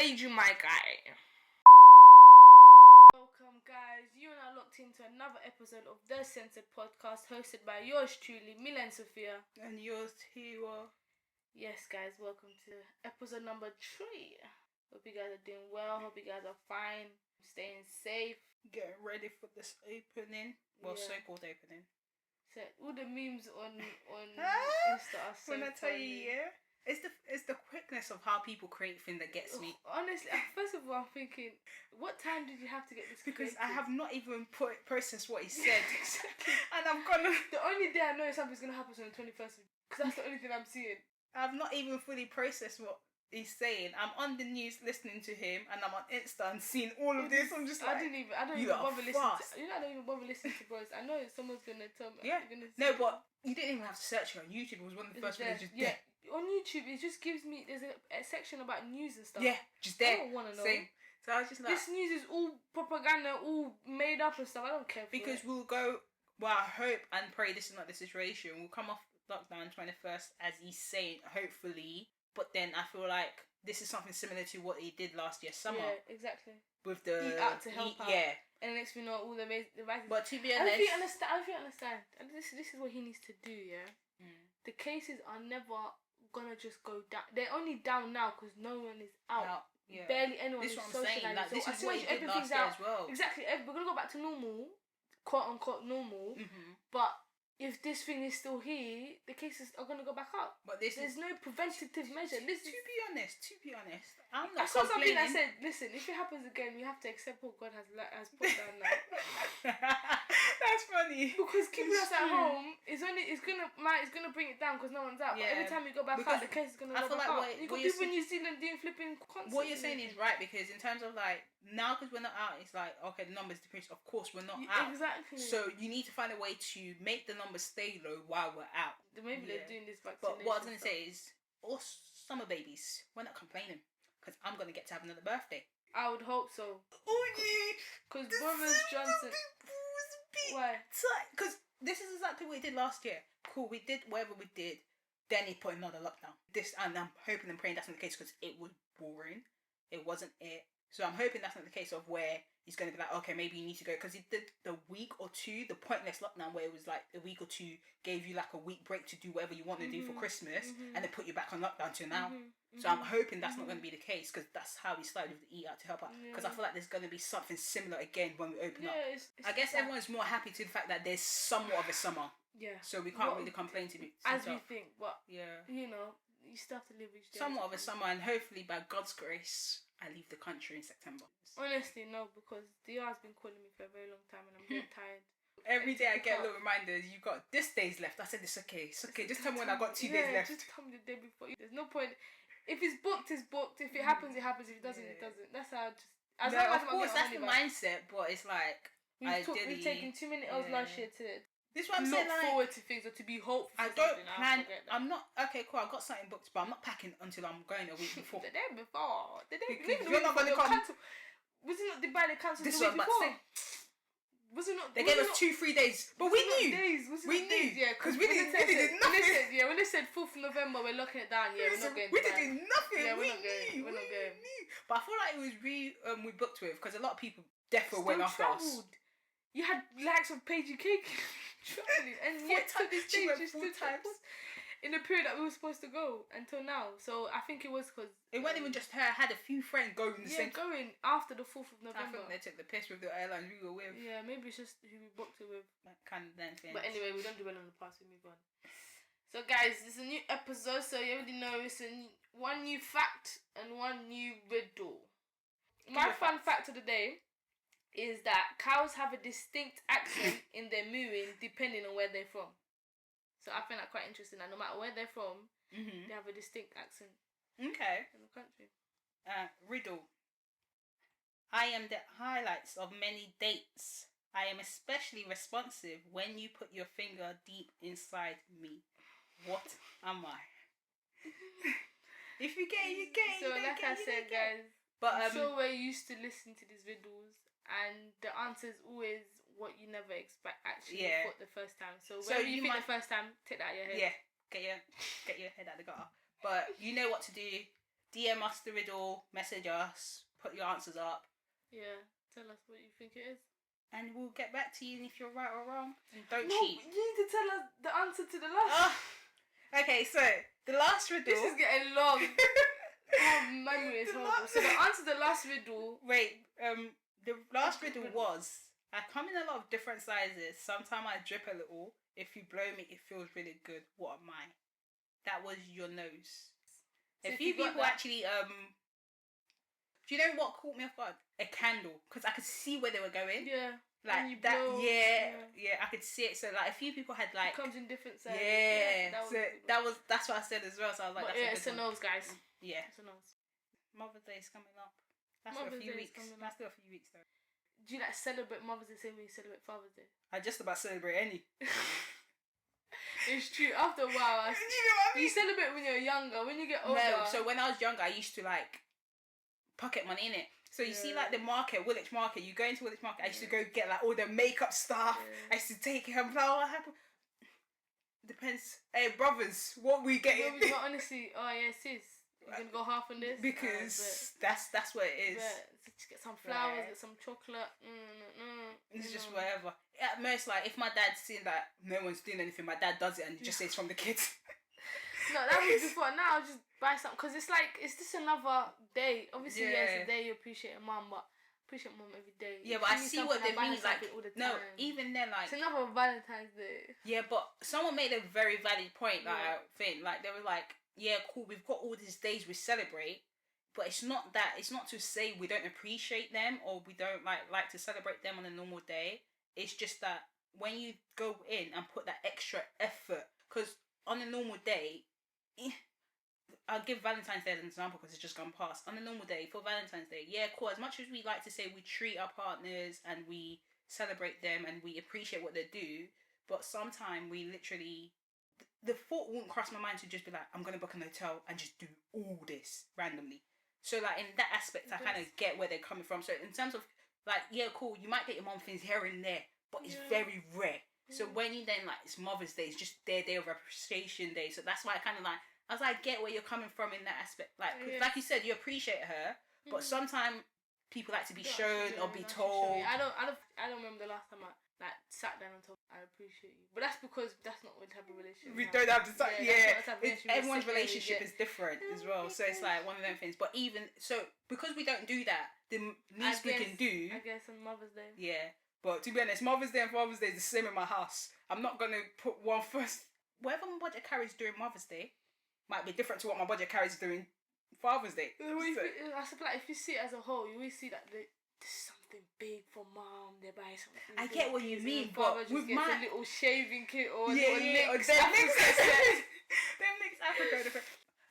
persuade you, my guy. Welcome, guys. You and I locked into another episode of The Censored Podcast, hosted by yours truly, Milene Sophia. And yours, Tiwa. Yes, guys, welcome to episode number 3. Hope you guys are doing well. Hope you guys are fine. Staying safe. Getting ready for this opening. Well, so-called opening. So all the memes on Insta are so when I tell funny. you, yeah, it's the quickness of how people create things that gets me. Honestly, first of all, I'm thinking, what time did you have to get this? Because created? I have not even processed what he said, and I'm gonna. The only day I know something's gonna happen is on the 21st, because that's the only thing I'm seeing. I've not even fully processed what he's saying. I'm on the news listening to him, and I'm on Insta and seeing all of this. I'm just like, I don't even bother listening to. I don't even bother listening to bros. I know someone's gonna tell me. Yeah. No, but you didn't even have to search it on YouTube. It was one of the first videos just there. On YouTube, it just gives me. There's a section about news and stuff. Yeah, just there. I don't want to know. Same. So I was just like, this news is all propaganda, all made up and stuff. I don't care. Because we'll go. Well, I hope and pray this is not the situation. We'll come off lockdown 21st, as he's saying, hopefully. But then I feel like this is something similar to what he did last year summer. Yeah, exactly. With the eat out to help out. Yeah. And the next thing you know, all the devices. But to be honest, I don't think you understand. And this is what he needs to do. Yeah. The cases are never gonna just go down. They're only down now because no one is out. Yeah. Barely anyone is socializing. Like, this is what he did last year as well. Exactly. We're gonna go back to normal, quote unquote normal. Mm-hmm. But if this thing is still here, the cases are gonna go back up. But there's no preventative measure. To be honest, I'm not complaining. Something I said. Listen, if it happens again, we have to accept what God has put down now. That's funny. Because keeping us at home it's gonna bring it down because no one's out. Yeah. But every time we go back out, the case is gonna go back up. You got people in New Zealand doing flipping concerts. What you're saying is right, because in terms of like now, because we're not out, it's like okay, the numbers decrease. Of course, we're not out. Exactly. So you need to find a way to make the numbers stay low while we're out. Maybe they're doing this vaccination. But what I was gonna say is, all summer babies, we're not complaining because I'm gonna get to have another birthday. I would hope so. Oh yeah. Because Boris Johnson. Why? Because this is exactly what he did last year. Cool, we did whatever we did. Then he put another lockdown. And I'm hoping and praying that's not the case because it was boring. It wasn't it. So I'm hoping that's not the case of where he's going to be like, okay, maybe you need to go. Because he did the week or two, the pointless lockdown where it was like a week or two, gave you like a week break to do whatever you want to do for Christmas. And then put you back on lockdown to now. So I'm hoping that's not going to be the case because that's how we started with the eat out to help out. Because I feel like there's going to be something similar again when we open up. I guess everyone's more happy to the fact that there's somewhat of a summer. Yeah. So we can't really complain to be as we think, but you know, you still have to live each day. Somewhat of a summer, and hopefully by God's grace, I leave the country in September. Honestly, no, because DR has been calling me for a very long time, and I'm getting tired. Every day I get little reminders. You got this day's left. I said it's okay. It's okay. Just tell me when I got 2 days left. Just tell me the day before. There's no point. If it's booked, it's booked. If it happens, it happens. If it doesn't, it doesn't. That's how. Of course, that's the mindset. But it's like we've taken too many L's last year to. This is what I'm saying. Look forward to things or to be hopeful. I don't plan. I'm not okay. Cool. I've got something booked, but I'm not packing until I'm going a week before. The day before. You're not going to come. Was it not Dubai? They cancelled the week before. Was it not? They gave us 2-3 days, but we knew. We knew. Yeah, because we did nothing. When they said 4th of November, we're locking it down. Yeah, we're not going. We did nothing. Yeah, we're not going. But I feel like it was we booked with because a lot of people definitely went after us. You had likes of Paige Cake traveling, and yet to this day, just 2 times in the period that we were supposed to go until now. So I think it was because it wasn't even just her. I had a few friends going the same. Going after the 4th of November. I think they took the piss with the airlines we were with. Yeah, maybe it's just who we booked it with. That kind of then thing. But anyway, we don't dwell on the past. We move on. So guys, it's a new episode. So you already know it's one new fact and one new riddle. My fun fact of the day is that cows have a distinct accent in their mooing depending on where they're from. So I find that quite interesting. That no matter where they're from, they have a distinct accent. Okay. In the country. Riddle. I am the highlights of many dates. I am especially responsive when you put your finger deep inside me. What am I? If you get it, you get it. So like I said, guys, but so we're used to listening to these riddles, and the answer is always what you never expect. Actually, thought the first time. So whatever you think the first time, take that out of your head. Yeah, get your head out of the gutter. But you know what to do. DM us the riddle, message us, put your answers up. Yeah, tell us what you think it is. And we'll get back to you if you're right or wrong. And don't No, cheat. you need to tell us the answer to the last. Okay, so the last riddle. This is getting long. Oh, memory is horrible. So the answer to the last riddle. Wait, the last riddle was, I come in a lot of different sizes. Sometimes I drip a little. If you blow me, it feels really good. What am I? That was your nose. So a few people actually, do you know what caught me off guard? A candle, because I could see where they were going. Yeah. Like that, blow, yeah, I could see it. So like a few people had like. It comes in different sizes. Yeah, that's what I said as well. So I was like, but that's it's a nose, guys. Yeah. It's a nose. Mother's Day is coming up. That's Mother's for a few Day weeks. is coming That's still a few weeks though. Do you like celebrate Mother's Day the same way you celebrate Father's Day? I just about celebrate any. It's true. After a while, you know what I mean? You celebrate when you're younger. When you get older. No, so when I was younger, I used to like pocket money in it. So you see like the market, Woolwich Market. You go into Woolwich Market. I used to go get like all the makeup stuff. I used to take it and blah, what happened. Depends. Hey brothers, what we getting? But honestly, sis. You're gonna go half on this because that's what it is. Just get some flowers, get some chocolate. It's just whatever. At most, like if my dad's seeing that no one's doing anything, my dad does it and he just says from the kids. No, that was before. Now I'll just buy something because it's like it's just another day. Obviously, it's a day you appreciate a mum, but appreciate mum every day. Yeah, but I see what they mean. Like no, even then, like it's another Valentine's Day. Yeah, but someone made a very valid point. Like I think, like they were like. Yeah, cool, we've got all these days we celebrate, but it's not that, it's not to say we don't appreciate them or we don't like to celebrate them on a normal day. It's just that when you go in and put that extra effort, because on a normal day, I'll give Valentine's Day as an example because it's just gone past. On a normal day, for Valentine's Day, yeah, cool, as much as we like to say we treat our partners and we celebrate them and we appreciate what they do, but sometimes we literally... The thought won't cross my mind to just be like, I'm going to book an hotel and just do all this randomly. So, like, in that aspect, I kind of get where they're coming from. So, in terms of, like, yeah, cool, you might get your mom things here and there, but it's very rare. So, when you then, like, it's Mother's Day, it's just their day of appreciation day. So, that's why I kind of, like, I was like, get where you're coming from in that aspect. Like, like you said, you appreciate her, but sometimes people like to be shown or be told. I don't remember the last time I like sat down and told I appreciate you, but that's because that's not what type of relationship we don't have to everyone's relationship is different as well, so it's like one of them things. But even so, because we don't do that, the least we can do, I guess, on Mother's Day, but to be honest, Mother's Day and Father's Day is the same in my house. I'm not gonna put one first. Whatever my budget carries during Mother's Day might be different to what my budget carries during Father's Day. I suppose, like, if you see it as a whole, you always see that there's something big for mom. They buy something. I get what you mean, but with my a little shaving kit or NYX Africa.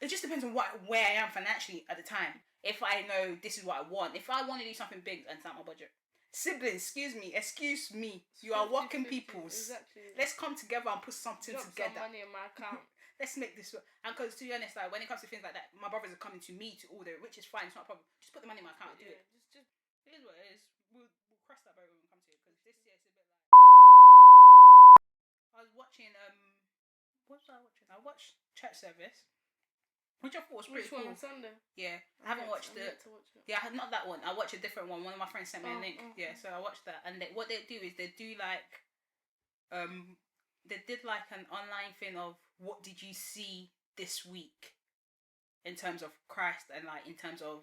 It just depends on where I am financially at the time. If I know this is what I want, if I want to do something big and it's not my budget. Siblings, excuse me. You are working peoples. Exactly. Let's come together and put something together. Some money in my account. Let's make this work. And because to be honest, like when it comes to things like that, my brothers are coming to me to order, which is fine. It's not a problem. Just put the money in my account and do it. Just it is what it is. We'll cross that boat when we come to it because this year it's a bit like. I was watching what was I watching? I watched Church Service, which I thought was pretty cool. On Sunday? Yeah, I haven't watched it. Yeah, not that one. I watched a different one. One of my friends sent me a link. So I watched that, and what they do is they do like, they did like an online thing of what did you see this week, in terms of Christ and like in terms of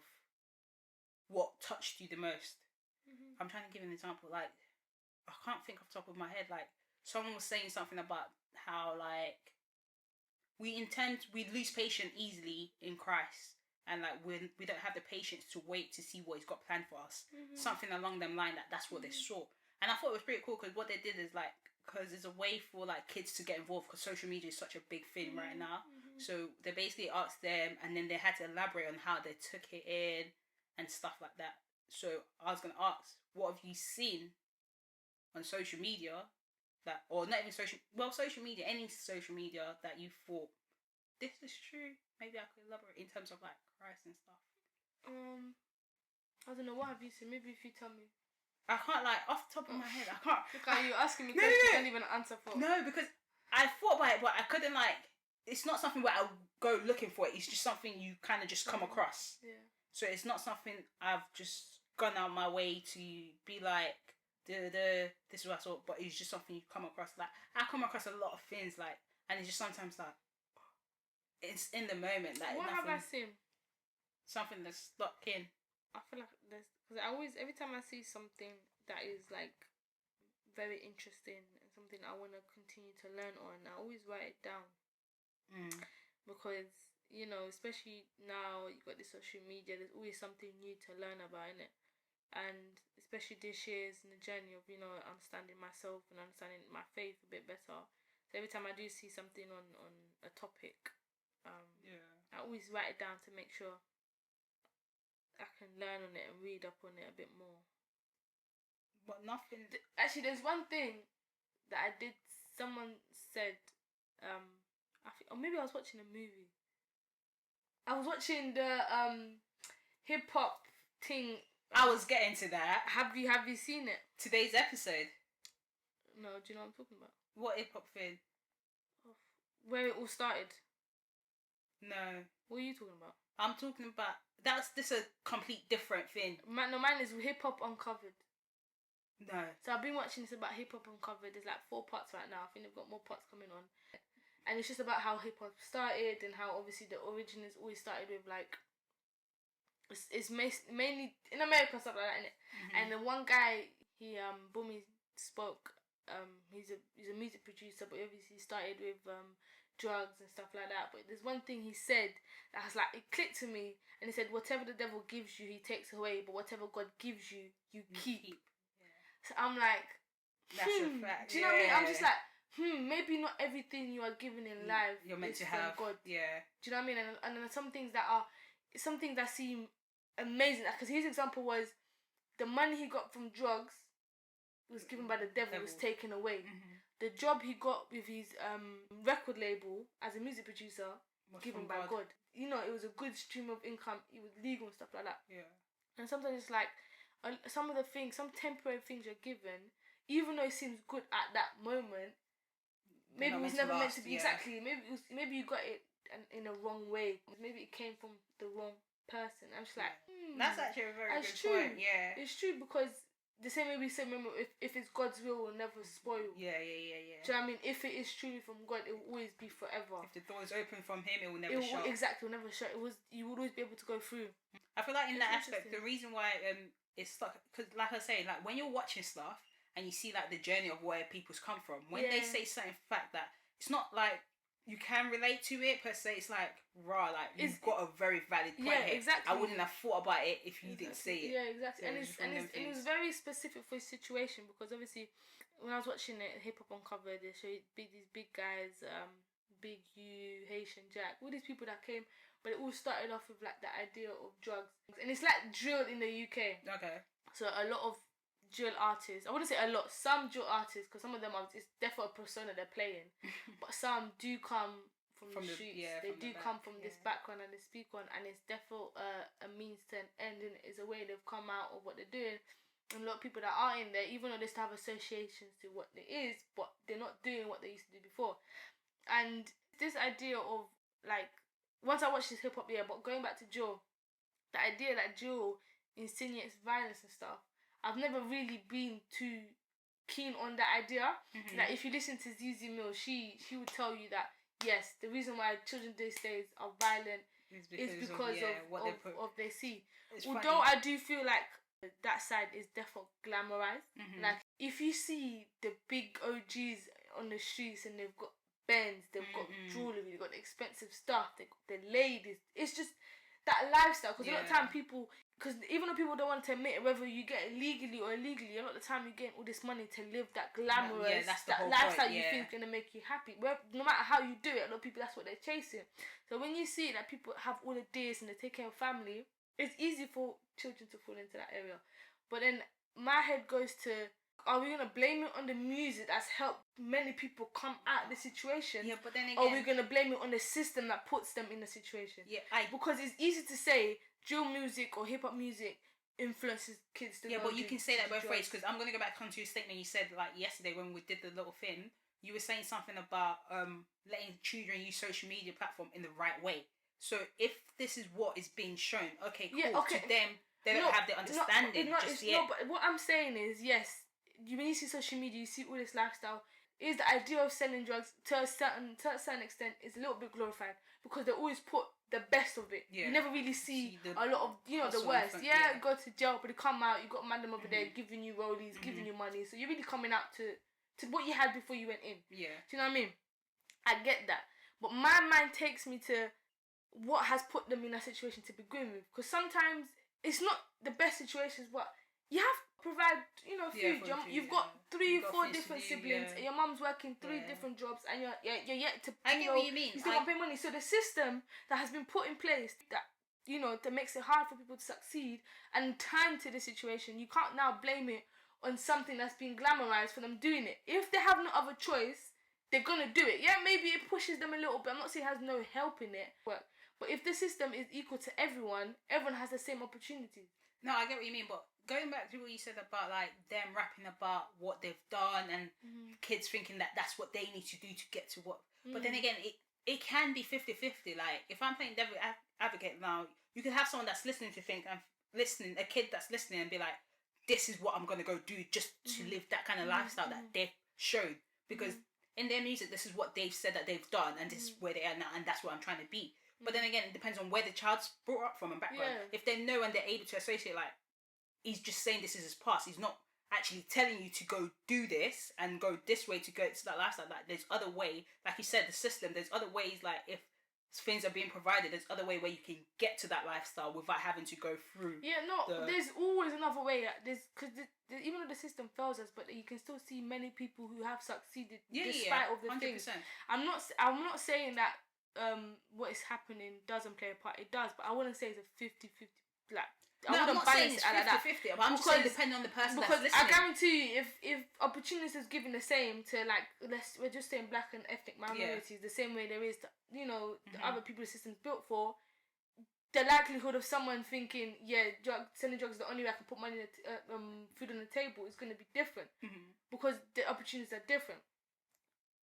what touched you the most. I'm trying to give an example. Like, I can't think off the top of my head. Like, someone was saying something about how like we lose patience easily in Christ, and like we don't have the patience to wait to see what He's got planned for us. Something along them line that's what they saw, and I thought it was pretty cool because what they did is like, because it's a way for like kids to get involved because social media is such a big thing right now. So they basically asked them, and then they had to elaborate on how they took it in and stuff like that. So I was gonna ask, what have you seen on social media that, or not even social media, any social media that you thought this is true? Maybe I could elaborate in terms of like Christ and stuff. I don't know, what have you seen? Maybe if you tell me. I can't, like, off the top of my head, I can't. Look at you asking me questions you can't even answer for. No, because I thought about it, but I couldn't, like, it's not something where I'll go looking for it. It's just something you kind of just come across. Yeah. So it's not something I've just gone out my way to be like, this is what I saw. But it's just something you come across. Like, I come across a lot of things, like, and it's just sometimes like, it's in the moment. Like, what have I seen? Something that's stuck in. I feel like there's, because I always, every time I see something that is like very interesting and something I want to continue to learn on, I always write it down. Because, you know, especially now you've got the social media, there's always something new to learn about, innit? And especially this year's in the journey of, you know, understanding myself and understanding my faith a bit better. So every time I do see something on a topic, I always write it down to make sure I can learn on it and read up on it a bit more. But nothing. Actually, there's one thing that I did. Someone said, I think, or maybe I was watching a movie. I was watching the hip hop thing. I was getting to that. Have you seen it? Today's episode. No, do you know what I'm talking about? What hip hop thing? Where it all started. No. What are you talking about? I'm talking about this a complete different thing. Mine is hip hop uncovered. No. So I've been watching this about hip hop uncovered. There's like 4 parts right now. I think they've got more parts coming on. And it's just about how hip hop started and how obviously the origin is always started with like it's mainly in America and stuff like that, innit? And the one guy Bumi spoke. He's a music producer, but obviously started with drugs and stuff like that. But there's one thing he said that has like, it clicked to me, and he said, whatever the devil gives you, he takes away, but whatever God gives you, you keep. Yeah. So I'm like, that's a fact. Do you know what I mean? I'm just like, maybe not everything you are given in life you're meant is to from have. God. Yeah. Do you know what I mean? And then some things that seem amazing. Because his example was the money he got from drugs was given by the devil. Was taken away. The job he got with his record label as a music producer was given by God. You know, it was a good stream of income. It was legal and stuff like that. Yeah. And sometimes it's like some of the things, some temporary things you're given, even though it seems good at that moment, maybe it was never meant to be. Exactly. Maybe you got it in a wrong way. Maybe it came from the wrong person. I'm just like, that's actually a very good point. Yeah. It's true, because the same way we say, remember, if it's God's will never spoil. Yeah. Do you know what I mean? If it is truly from God, it will always be forever. If the door is open from Him, it will never shut. Exactly, it will never shut. You would always be able to go through. I feel like in that aspect, the reason why it's stuck, because like I say, like when you're watching stuff and you see like the journey of where people's come from, when they say certain fact that it's not like you can relate to it per se, it's like raw, like you've got a very valid point here. Exactly. I wouldn't have thought about it if you didn't say it. Yeah, exactly. So it was very specific for his situation, because obviously when I was watching it, Hip Hop Uncovered, they showed these big guys, Big U, Haitian Jack, all these people that came, but it all started off with like the idea of drugs, and it's like drill in the UK. Okay. So a lot of drill artists, I wouldn't say a lot, some drill artists, because some of them it's definitely a persona they're playing, but some do come from the streets. They do come from this background and they speak on, and it's definitely a means to an end, and it's a way they've come out of what they're doing. And a lot of people that are in there, even though they still have associations to what it is, but they're not doing what they used to do before. And this idea of like, once I watched this hip hop, but going back to Joe, the idea that Joe insinuates violence and stuff, I've never really been too keen on that idea. Like, if you listen to Zizi Mills, she would tell you that yes, the reason why children these days are violent is because of what they see. Although funny. I do feel like that side is definitely glamorized. Like, if you see the big OGs on the streets and they've got Benz, they've got jewelry, they've got expensive stuff, they've got the ladies, it's just that lifestyle. Because a lot of time people, because even though people don't want to admit it, whether you get it legally or illegally, a lot of the time you're getting all this money to live that glamorous, that lifestyle you think is going to make you happy. No matter how you do it, a lot of people, that's what they're chasing. So when you see that people have all of this and they take care of family, it's easy for children to fall into that area. But then my head goes to, are we going to blame it on the music that's helped many people come out of the situation? Yeah, but then again, or are we going to blame it on the system that puts them in the situation? Yeah, because it's easy to say drill music or hip hop music influences kids to but you can say that both ways, because I'm going to go back onto your statement you said like yesterday when we did the little thing. you were saying something about letting children use social media platform in the right way. So if this is what is being shown, okay, cool. Yeah, okay. To them, they don't have the understanding just yet. No, but what I'm saying is, yes, when you see social media, you see all this lifestyle. Is the idea of selling drugs to a certain extent is a little bit glorified because they always put the best of it. Yeah. You never really see a lot of the worst. Yeah, go to jail, but you come out, you got madam over there giving you rollies, giving you money. So you're really coming out to what you had before you went in. Yeah. Do you know what I mean? I get that, but my mind takes me to what has put them in that situation to begin with. Because sometimes it's not the best situations, but you have to provide, food. You've got 3-4 different siblings. And your mum's working 3 different jobs, and you're yet to. I get what you mean. You still got to pay money. So the system that has been put in place that that makes it hard for people to succeed and turn to the situation, you can't now blame it on something that's been glamorized for them doing it. If they have no other choice, they're gonna do it. Yeah, maybe it pushes them a little bit. I'm not saying it has no help in it, but if the system is equal to everyone has the same opportunities. No, I get what you mean, but going back to what you said about like them rapping about what they've done and kids thinking that that's what they need to do to get to what. But then again, it can be 50-50. Like if I'm playing devil advocate now, you can have someone that's listening to think and a kid that's listening and be like, this is what I'm gonna go do just to live that kind of lifestyle that they've shown, because in their music this is what they've said that they've done, and this is where they are now, and that's what I'm trying to be. But then again, it depends on where the child's brought up from and background. Yeah. If they know and they're able to associate, like, he's just saying this is his past. He's not actually telling you to go do this and go this way to go to that lifestyle. Like, there's other way. Like you said, the system, there's other ways. Like, if things are being provided, there's other way where you can get to that lifestyle without having to go through. Yeah, there's always another way. Because even though the system fails us, but you can still see many people who have succeeded despite of the 100%. Things. I'm not saying that what is happening doesn't play a part. It does, but I wouldn't say it's a 50-50. Like, I'm not saying it's 50-50, but I'm just saying depending on the person that's listening. I guarantee you, if opportunities is given the same to, like, we're just saying black and ethnic minorities, the same way there is to, the other people the system's built for, the likelihood of someone thinking, selling drugs is the only way I can put money, food on the table is going to be different, because the opportunities are different.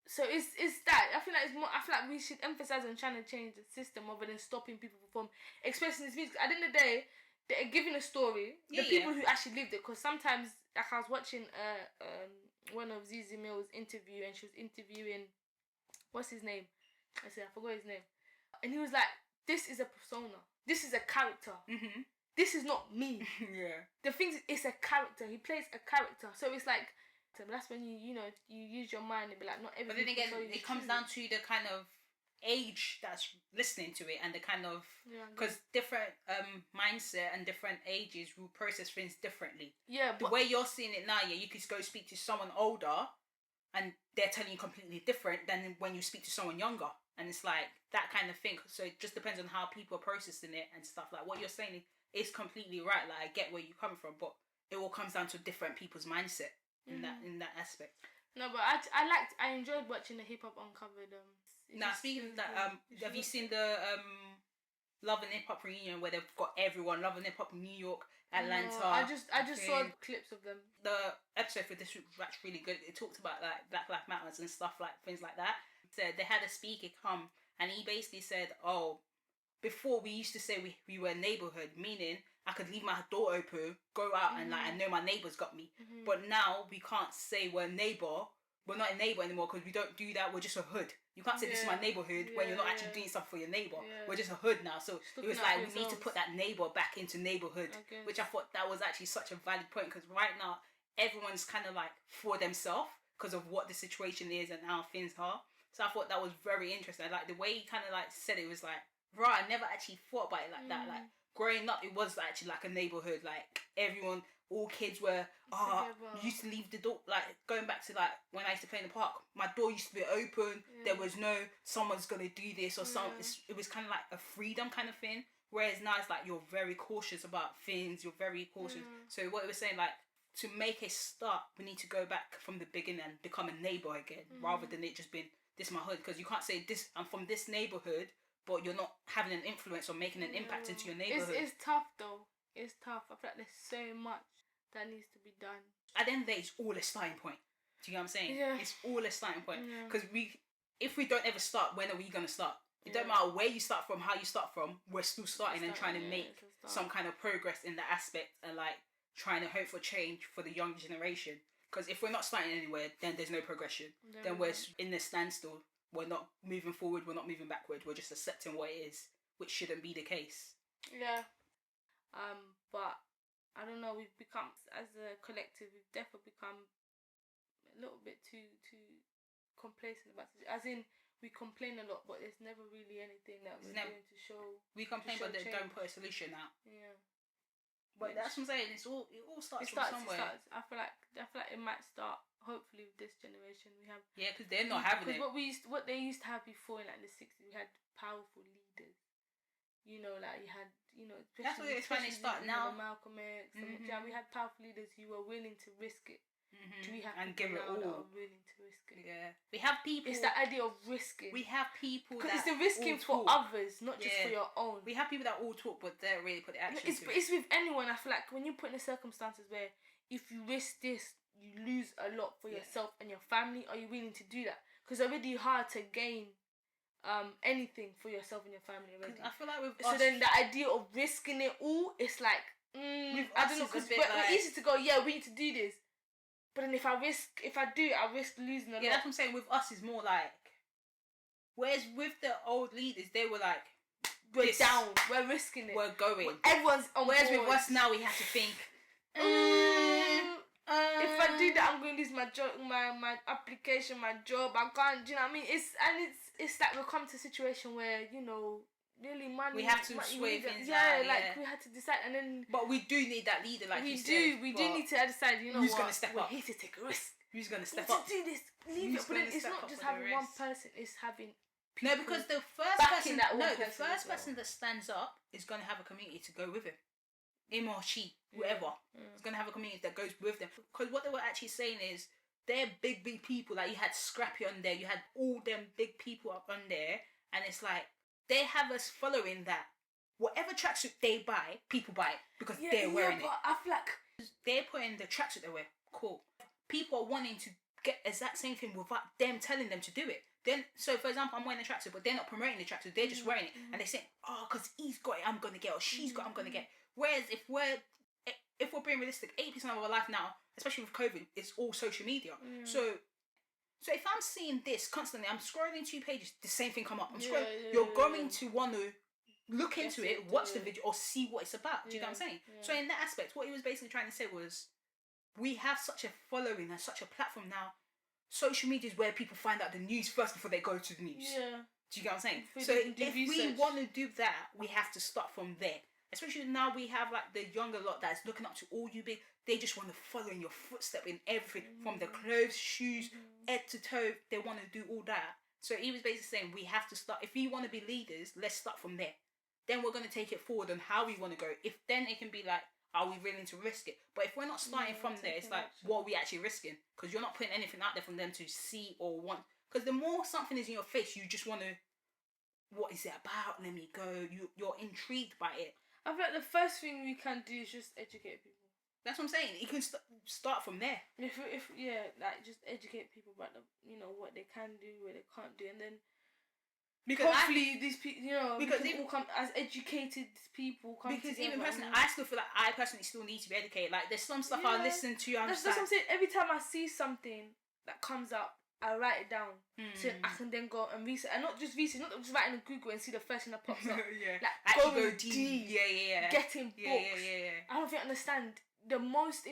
So it's that. I feel like we should emphasize on trying to change the system rather than stopping people from expressing this music. At the end of the day, they're giving a story. The people who actually lived it, because sometimes, like, I was watching one of Zizi Mills' interview, and she was interviewing, what's his name? I forgot his name, and he was like, "This is a persona. This is a character. This is not me." The thing is, it's a character. He plays a character, so it's like. But that's when you use your mind and be like, not everything. But then again, it comes down to the kind of age that's listening to it, and the kind of because different mindset and different ages will process things differently. Yeah, the way you're seeing it now, you could go speak to someone older, and they're telling you completely different than when you speak to someone younger, and it's like that kind of thing. So it just depends on how people are processing it and stuff. Like what you're saying is completely right. Like I get where you come from, but it all comes down to different people's mindset. In that aspect. No, but I enjoyed watching the Hip Hop Uncovered. Now speaking of that, have you seen the Love and Hip Hop reunion where they've got everyone? Love and Hip Hop New York, Atlanta. No, I just saw clips of them. The episode for this week was actually really good. It talked about like Black Lives Matters and stuff, like things like that. So they had a speaker come, and he basically said, "Oh, before we used to say we were a neighborhood, meaning I could leave my door open, go out, and like I know my neighbour's got me. But now we can't say we're a neighbour. We're not a neighbour anymore because we don't do that. We're just a hood. You can't say this is my neighbourhood when you're not actually doing stuff for your neighbour. We're just a hood now. So it was like we need to put that neighbour back into neighbourhood, which I thought that was actually such a valid point, because right now everyone's kind of like for themselves because of what the situation is and how things are. So I thought that was very interesting. Like the way he kind of like said it was like, right, I never actually thought about it like that. Like growing up, it was actually like a neighborhood. Like everyone, all kids were used to leave the door. Like going back to like when I used to play in the park, my door used to be open. There was no someone's gonna do this or some. It was kind of like a freedom kind of thing. Whereas now it's like you're very cautious about things. You're very cautious. So what it was saying, like, to make a start, we need to go back from the beginning and become a neighbor again, rather than it just being this my hood. Because you can't say this. I'm from this neighborhood, but you're not having an influence or making an impact into your neighborhood. It's tough though. It's tough. I feel like there's so much that needs to be done. At the end of the day, it's all a starting point. Do you know what I'm saying? Yeah. It's all a starting point. Yeah. Because if we don't ever start, when are we going to start? It don't matter where you start from, how you start from, we're still starting and trying to make some kind of progress in that aspect and like trying to hope for change for the younger generation. Because if we're not starting anywhere, then there's no progression. Then we're in this standstill. We're not moving forward, we're not moving backward, we're just accepting what it is, which shouldn't be the case. Yeah. But I don't know, we've become, as a collective, we've definitely become a little bit too complacent about it. As in, we complain a lot, but there's never really anything that we're doing to show. We complain, but they don't put a solution out. Yeah. But that's what I'm saying. It all starts from somewhere. I feel like it might start. Hopefully, with this generation, we have. Yeah, because they're not having it. Because what they used to have before in like the 60s, we had powerful leaders. You know, like you had, that's what it's trying to start now. Malcolm X. We had powerful leaders who were willing to risk it. Do we have and give it all? That are willing to risk it? Yeah, we have people. It's that idea of risking. We have people because it's the risking for others, not just for your own. We have people that all talk, but they don't really put the action. It's with anyone. I feel like when you put in the circumstances where if you risk this, you lose a lot for yourself and your family. Are you willing to do that? Because it's already hard to gain anything for yourself and your family already. I feel like with so then the idea of risking it all, it's like I don't know, because we're easy to go. Yeah, we need to do this. But then if I risk losing a lot. Yeah, that's what I'm saying. With us, is more like. Whereas with the old leaders, they were like, we're down, we're risking it, we're going. Everyone's on board. Whereas with us now, we have to think. If I do that, I'm going to lose my job, my application, my job. I can't. Do you know what I mean? It's like we'll come to a situation where really money. We have to sway things out. We had to decide, and then. But we do need that leader, like we do. We do need to decide. Who's going to step up? We're here to take a risk. Who's going to step up? To do this, leave it. But then it's not just having one person. It's having. No, because the first person that stands up is going to have a community to go with him. Him or she, whoever, is going to have a community that goes with them. Because what they were actually saying is, they're big people. Like, you had Scrappy on there, you had all them big people up on there, and it's like, they have us following that. Whatever tracksuit they buy, people buy it because they're wearing it. I feel like they're putting the tracksuit they wear. Cool. People are wanting to get exact same thing without them telling them to do it. Then, so for example, I'm wearing a tracksuit, but they're not promoting the tracksuit. They're just wearing it, and they say, "Oh, because he's got it, I'm gonna get," or "She's got, I'm gonna get." Whereas if we're being realistic, 80% of our life now, especially with COVID, is all social media. So if I'm seeing this constantly, I'm scrolling 2 pages, the same thing come up. I'm scrolling. You're going to want to look into it, watch the video, or see what it's about. Do you know what I'm saying? Yeah. So in that aspect, what he was basically trying to say was, we have such a following and such a platform now. Social media is where people find out the news first before they go to the news. Yeah. Do you get what I'm saying? So if we want to do that, we have to start from there. Especially now we have like the younger lot that's looking up to all you big. They just want to follow in your footstep in everything, from the clothes, shoes, head to toe. They want to do all that. So he was basically saying we have to start. If we want to be leaders, let's start from there. Then we're going to take it forward on how we want to go. If then it can be like, are we willing to risk it? But if we're not starting from there, it's like, what are we actually risking? Because you're not putting anything out there for them to see or want. Because the more something is in your face, you just want to, what is it about? Let me go. You're intrigued by it. I feel like the first thing we can do is just educate people. That's what I'm saying. You can start from there. If just educate people about what they can do, what they can't do, and then because hopefully these people, people come as educated people. Because even personally, I still feel like I personally still need to be educated. Like there's some stuff I listen to. That's what I'm saying. Every time I see something that comes up, I write it down so I can then go and research, and not just research, not just write in Google and see the first thing that pops up. Like actually go deep. Getting books. I don't think I understand. The most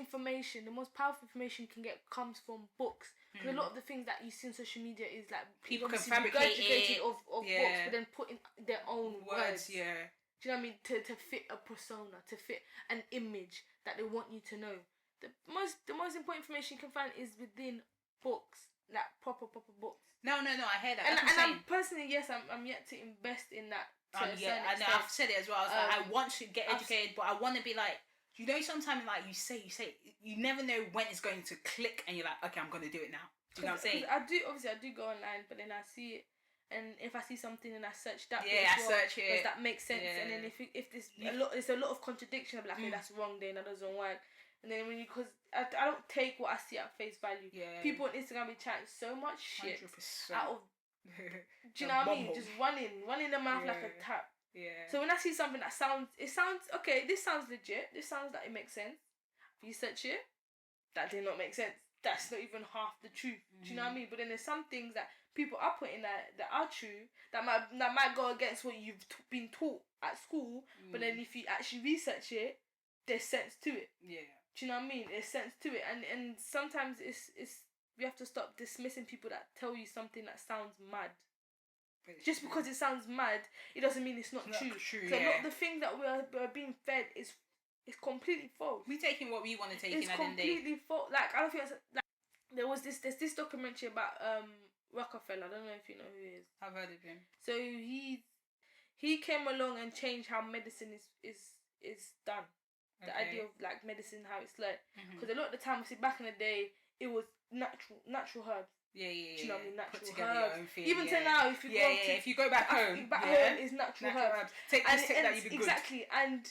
powerful information you can get comes from books. Because a lot of the things that you see on social media is like people can fabricate it of books, but then put in their own words. Yeah. Do you know what I mean? To fit a persona, to fit an image that they want you to know. The most important information you can find is within books, like proper books. No, I hear that. And I'm personally, yes, I'm yet to invest in that. I know. I've said it as well. I was like, I want to get educated, but I want to be like. Sometimes like you say, you never know when it's going to click, and you're like, okay, I'm going to do it now. Do you know what I'm saying? I do go online, but then I see it, and if I see something and I search that, search it. Does that make sense? Yeah. And then if there's a lot of contradiction, I'll be like, okay, that's wrong. Then that doesn't work. And then because I don't take what I see at face value. Yeah. People on Instagram be chatting so much shit 100%. out of, do you know what I mean? Just running the mouth like a tap. Yeah. So when I see something that sounds okay, this sounds legit. This sounds like it makes sense. Research it. That did not make sense. That's not even half the truth. Do you know what I mean? But then there's some things that people are putting that are true that might go against what you've been taught at school. But then if you actually research it, there's sense to it. Yeah. Do you know what I mean? There's sense to it, and sometimes it's we have to stop dismissing people that tell you something that sounds mad. Just because it sounds mad, it doesn't mean it's not true. So a lot of the things that we're being fed is completely false. We taking what we want to take. It's completely false. Like I don't think like there's this documentary about Rockefeller. I don't know if you know who he is. I've heard of him. So he came along and changed how medicine is done. The idea of like medicine, how it's learned. Because a lot of the time, see, back in the day, it was natural herbs. Yeah. Do you know what I mean? Natural Put together herbs. your own thing, Even to now, if you go back home, home is natural herbs. Take this, take that, you be good. Exactly, and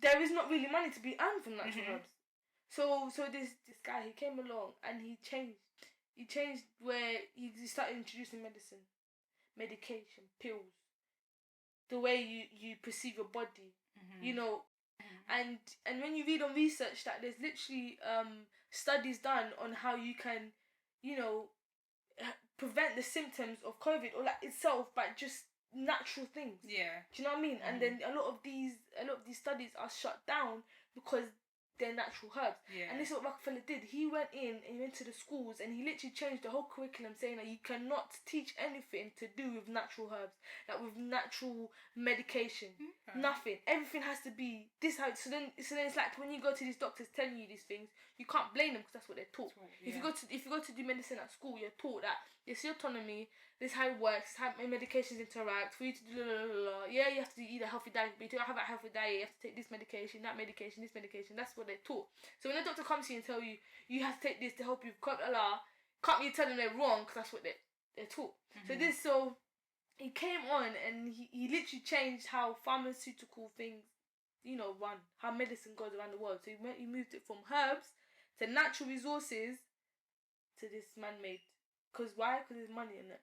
there is not really money to be earned from natural herbs. So this guy, he came along and he changed. He changed where he started introducing medication, pills, the way you perceive your body. You know, and when you read on research that there's literally studies done on how you can, you know, prevent the symptoms of COVID or like itself by just natural things. Yeah. Do you know what I mean? And then a lot of these studies are shut down because they're natural herbs. Yeah. And this is what Rockefeller did. He went to the schools and he literally changed the whole curriculum, saying that you cannot teach anything to do with natural herbs, like with natural medication. Nothing. Everything has to be this how. So then it's like when you go to these doctors telling you these things, you can't blame them because that's what they're taught. If you go to do medicine at school, you're taught that it's your autonomy. This is how it works. This is how medications interact. For you to do yeah, you have to eat a healthy diet. But you don't have a healthy diet, you have to take this medication, that medication, this medication. That's what they're taught. So when a doctor comes to you and tell you you have to take this to help you, can't you tell them they're wrong because that's what they're taught. So he came on and he literally changed how pharmaceutical things, you know, run, how medicine goes around the world. So he moved it from herbs to natural resources to this man-made. Because why? Because there's money in it.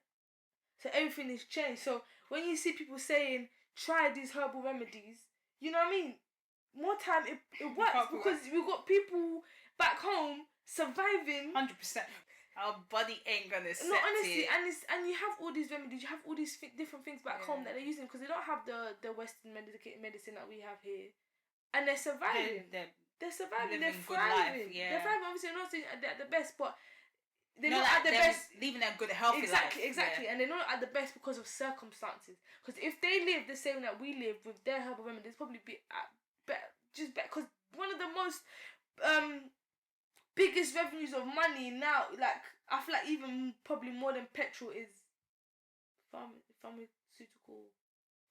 So everything is changed. So when you see people saying, try these herbal remedies, you know what I mean? More time it works because we've got people back home surviving. 100%. Our body ain't gonna accept no, honestly, it. and you have all these remedies, you have all these different things back home that they're using because they don't have the Western medicine that we have here, and they're surviving. They're surviving. They're thriving. They're thriving. Obviously, I'm not saying they're at the best, but they're not at the best. Leaving their good, healthy life. Exactly. And they're not at the best because of circumstances. Because if they live the same that we live with their herbal remedies, probably be better. Because one of the most biggest revenues of money now, like I feel like even probably more than petrol, is pharmaceutical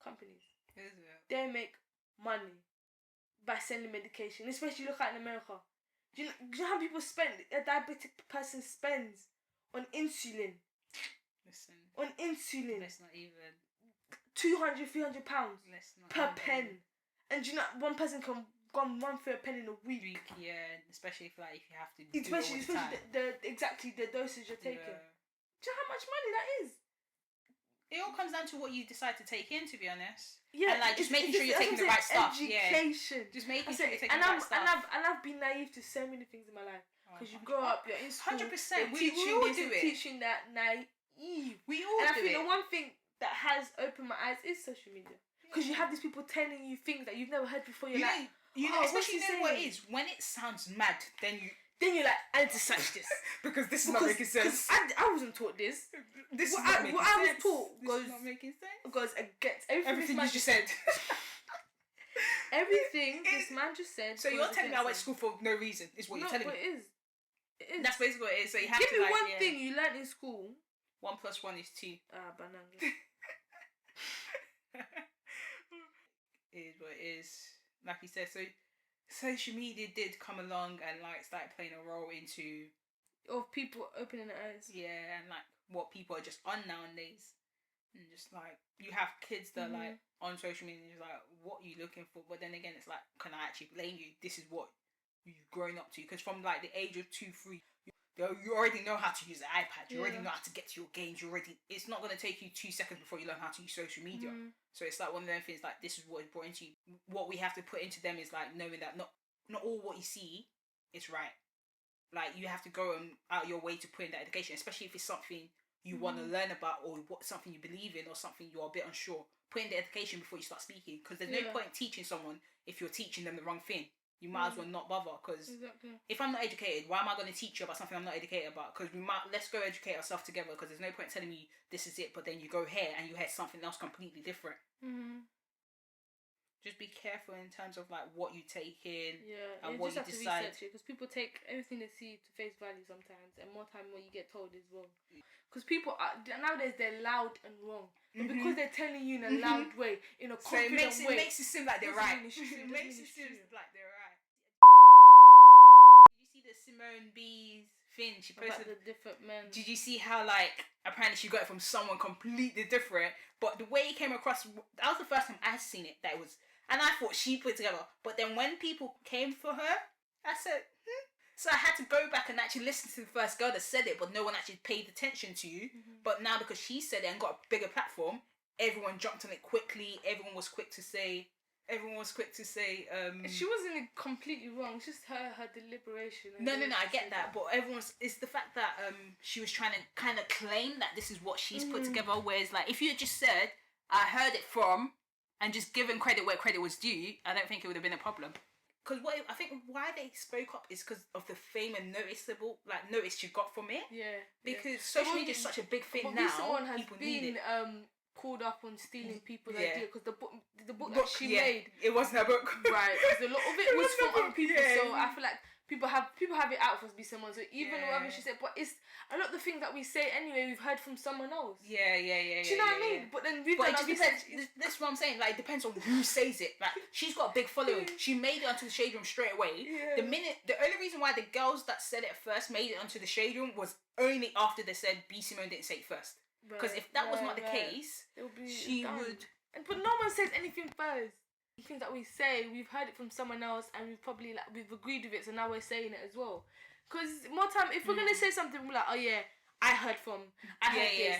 companies. Is it? They make money by selling medication, especially look at in America. Do you know how people spend? A diabetic person spends on insulin. Listen. On insulin. Let's not even. £200-300 per even. pen. And do you know one person can run through a pen in a week. Yeah, especially if you have to. Especially do it all the time. the dosage you're taking. Yeah. Do you know how much money that is? It all comes down to what you decide to take in, to be honest. Yeah, and just making sure you're taking the right stuff. Education. Yeah. Just making sure you're taking the right stuff. And I've been naive to so many things in my life. Because you grow up, you're in school. 100%. We all do it. Teaching that naive. We all do it. And I think the one thing that has opened my eyes is social media. Because you have these people telling you things that you've never heard before. You're like, especially what it is. When it sounds mad, then you're like, I need to search this. because this is not making sense. I wasn't taught this. This is not making sense. What I was taught is not making sense. Goes against everything you just said. Everything this man just said. So you're telling me I went to school for no reason, is what you're telling me. It is. That's basically what it is. So you have Give to me one thing you learned in school. 1 + 1 is 2. Banana. It is what it is. Like you said, so social media did come along and start playing a role into of people opening their eyes. Yeah, and what people are just on nowadays. And just you have kids that on social media and just what are you looking for? But then again it's can I actually blame you? This is what you've grown up to. Because from like the age of 2, 3, you already know how to use the iPad. You already know how to get to your games. It's not going to take you 2 seconds before you learn how to use social media. So it's like one of them things, like, this is what is brought into you. What we have to put into them is like knowing that not all what you see is right. Like, you have to go out your way to put in that education, especially if it's something you want to learn about, or something you believe in, or something you're a bit unsure. Put in the education before you start speaking, because there's no point teaching someone if you're teaching them the wrong thing. You might as well not bother, because if I'm not educated, why am I going to teach you about something I'm not educated about? Because let's go educate ourselves together, because there's no point telling me this is it, but then you go here and you hear something else completely different. Just be careful in terms of like what you take in, and what you decide. You just have to research it, because people take everything they see to face value sometimes, and more time what you get told is wrong. Because people nowadays, they're loud and wrong, but because they're telling you in a loud way, in a confident way, it makes it seem like they're right. It makes it seem like they're right. Did you see the Simone B's thing she posted about the different men? Did you see how, like, apparently she got it from someone completely different, but the way it came across, that was the first time I'd seen it, that it was. And I thought she put it together. But then when people came for her, I said, So I had to go back and actually listen to the first girl that said it, but no one actually paid attention to you. But now, because she said it and got a bigger platform, everyone jumped on it quickly. Everyone was quick to say... she wasn't completely wrong. It's just her deliberation. No, I get that. But it's the fact that she was trying to kind of claim that this is what she's put together. Whereas, like, if you had just said, I heard it from... and just given credit where credit was due, I don't think it would have been a problem. Because I think why they spoke up is because of the fame and notice you got from it. Yeah. Because social media is such a big thing now. Someone has been called up on stealing people's idea, because the book that she made, it wasn't her book. Right. Because a lot of it was from other people. Yeah. So I feel like people have it out for us to be someone. So even whatever she said, but it's a lot of the things that we say anyway, we've heard from someone else. Yeah. Do you know what I mean? But then we've done our research. That's what I'm saying. Like, it depends on who says it. Like, she's got a big following. She made it onto the shade room straight away. Yeah. The only reason why the girls that said it first made it onto the shade room was only after they said B. Simone didn't say it first. Because if that was not the case, she would. But no one says anything first. The things that we say, we've heard it from someone else, and we've probably we've agreed with it, so now we're saying it as well. Because more time, if we're gonna say something, we're like, oh yeah, I heard this.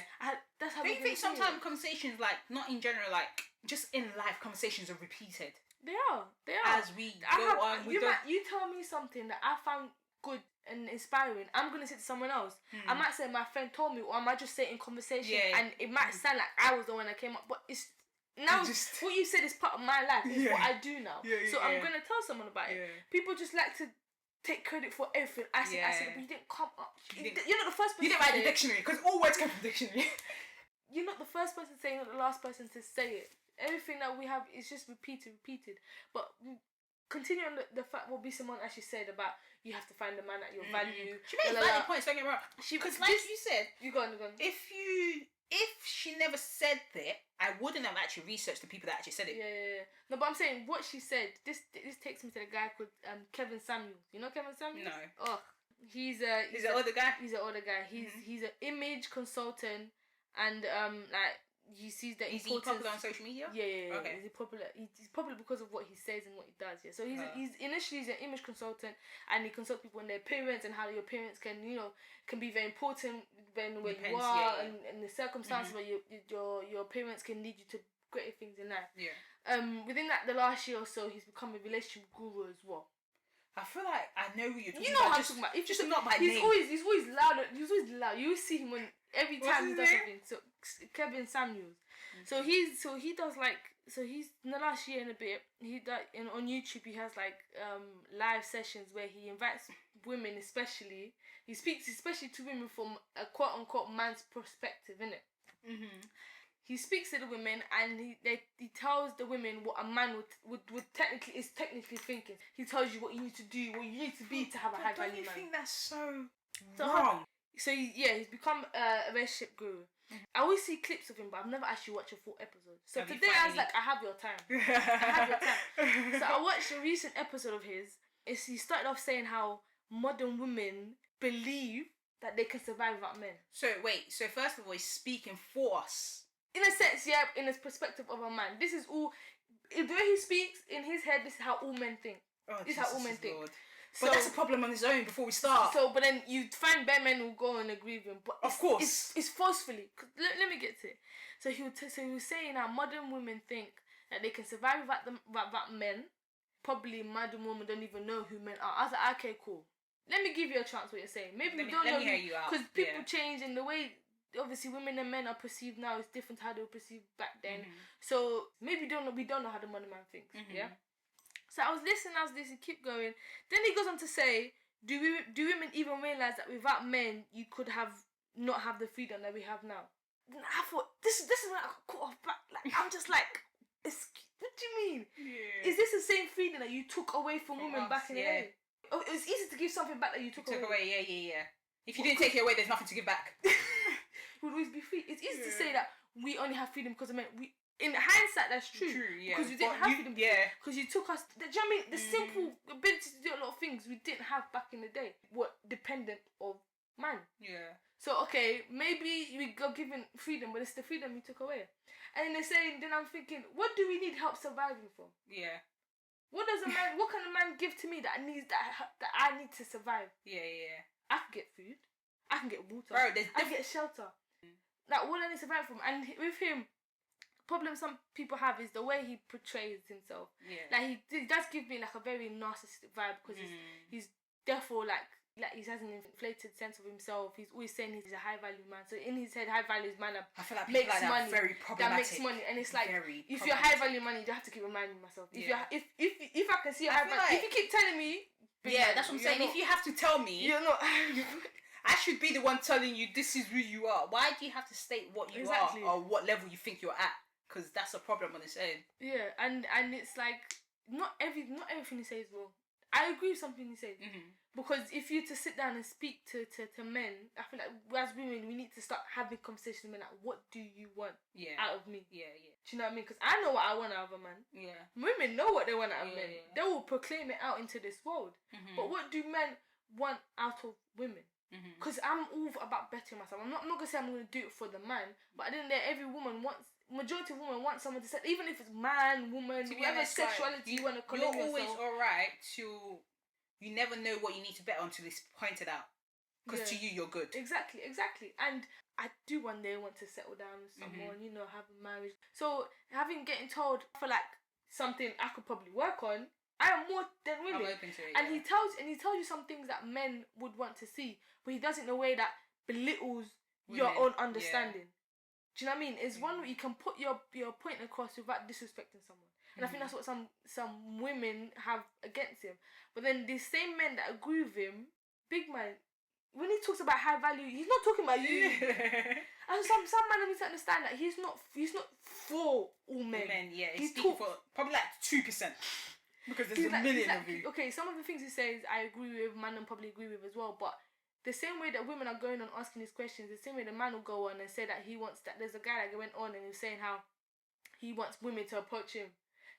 That's how. Do you think sometimes conversations, like, not in general, like just in life, conversations are repeated? They are. As we go on, you tell me something that I found good and inspiring, I'm gonna say to someone else. I might say my friend told me, or I might just say it in conversation, and it might sound like I was the one that came up, but it's. Now, what you said is part of my life. It's what I do now. So I'm going to tell someone about it. People just like to take credit for everything. I said, but you didn't come up. You're not the first person. You didn't write the dictionary, because all words come from the dictionary. You're not the first person to say it, you're not the last person to say it. Everything that we have is just repeated. But continue on the fact what B. Simone actually said about you have to find the man that you value. She made valid points, don't get me wrong. Because like you said, you go on. If she never said that, I wouldn't have actually researched the people that actually said it. Yeah. No, but I'm saying what she said. This takes me to the guy called Kevin Samuels. You know Kevin Samuels? No. Oh, he's an older guy. He's an older guy. He's an image consultant, and like he sees that. Is he popular on social media? Yeah. Okay. He's popular because of what he says and what he does. Yeah. So he's an image consultant, and he consults people on their appearance and how your appearance can be very important when where you are and the circumstances where your appearance can lead you to greater things in life. Yeah. Within the last year or so, he's become a relationship guru as well. I feel like I know who you're talking about. You know what I'm talking about. If just not by name. He's always loud. He's always loud. You will see him every time he does something. So Kevin Samuels. So he does he's in the last year and a bit. On YouTube he has live sessions where he invites women, especially. He speaks especially to women from a quote unquote man's perspective, innit? He speaks to the women and he tells the women what a man would technically thinking. He tells you what you need to do, what you need to be to have a high value man. Don't you think that's so wrong? So he's become a relationship guru. I always see clips of him, but I've never actually watched a full episode. So today I was like, I have your time. So I watched a recent episode of his. He started off saying how modern women believe that they can survive without men. So first of all, he's speaking for us. In a sense, yeah, in his perspective of a man. This is all, the way he speaks, in his head, this is how all men think. This is how all men think. But that's a problem on its own before we start. So, but then you find bare men who go and agree with him. But of course. It's forcefully. Let me get to it. So he was saying how modern women think that they can survive without men. Probably modern women don't even know who men are. I was like, okay, cool. Let me give you a chance what you're saying. Maybe we don't know. Let me hear you out. Because people change in the way, obviously, women and men are perceived now is different to how they were perceived back then. So maybe we don't know how the modern man thinks. Yeah. So I was listening, keep going. Then he goes on to say, do women even realise that without men you could not have the freedom that we have now? And I thought this is when I got caught off back. Like I'm just like, what do you mean? Yeah. Is this the same freedom that you took away from women back in the day? Oh, it was easy to give something back that you took away. Yeah. If you didn't take it away, there's nothing to give back. We would always be free. It's easy to say that we only have freedom because of men. In hindsight, that's true. Because you didn't have freedom. Because you took us. Do you know what I mean? The simple ability to do a lot of things we didn't have back in the day were dependent of man. Yeah. So okay, maybe we got given freedom, but it's the freedom you took away. And they're saying, then I'm thinking, what do we need help surviving from? Yeah. What can a man give to me that I need to survive? Yeah. I can get food. I can get water. Bro, I can get shelter. Like what I need to survive from. And with him, problem some people have is the way he portrays himself. Yeah. Like he does give me like a very narcissistic vibe because he's therefore like he has an inflated sense of himself. He's always saying he's a high value man. So in his head, high value man I feel like makes like money. Very problematic. That makes money, and it's like if you're high value money, you have to keep reminding myself. If I can see high value, if you keep telling me, that's what I'm saying. If you have to tell me, you're not. I should be the one telling you this is who you are. Why do you have to state what you are or what level you think you're at? Because that's a problem on its own. Yeah, and it's like not everything he says wrong. I agree with something he says. Because if you to sit down and speak to men, I feel like as women we need to start having conversations with men like, what do you want out of me? Yeah. Do you know what I mean? Because I know what I want out of a man. Yeah. Women know what they want out of men. Yeah. They will proclaim it out into this world. But what do men want out of women? Because I'm all about bettering myself. I'm not gonna say I'm gonna do it for the man, but I didn't know every woman wants. Majority of women want someone to say, even if it's man, woman, whatever sexuality you want to call yourself. You're always alright to. You never know what you need to bet on until it's pointed out. Because to you, you're good. Exactly. And I do one day want to settle down with someone, have a marriage. So getting told for like something I could probably work on, I am more than willing. I'm open to it. And he tells you some things that men would want to see, but he does it in a way that belittles your own understanding. Do you know what I mean? It's one where you can put your point across without disrespecting someone. And I think that's what some women have against him. But then these same men that agree with him, big man, when he talks about high value, he's not talking about you. And some men need to understand that he's not for all men. He's talking for probably like 2%. Because there's a million of you. Okay, some of the things he says I agree with, man, and probably agree with as well, but the same way that women are going on asking these questions, the same way the man will go on and say that he wants that. There's a guy that went on and he was saying how he wants women to approach him.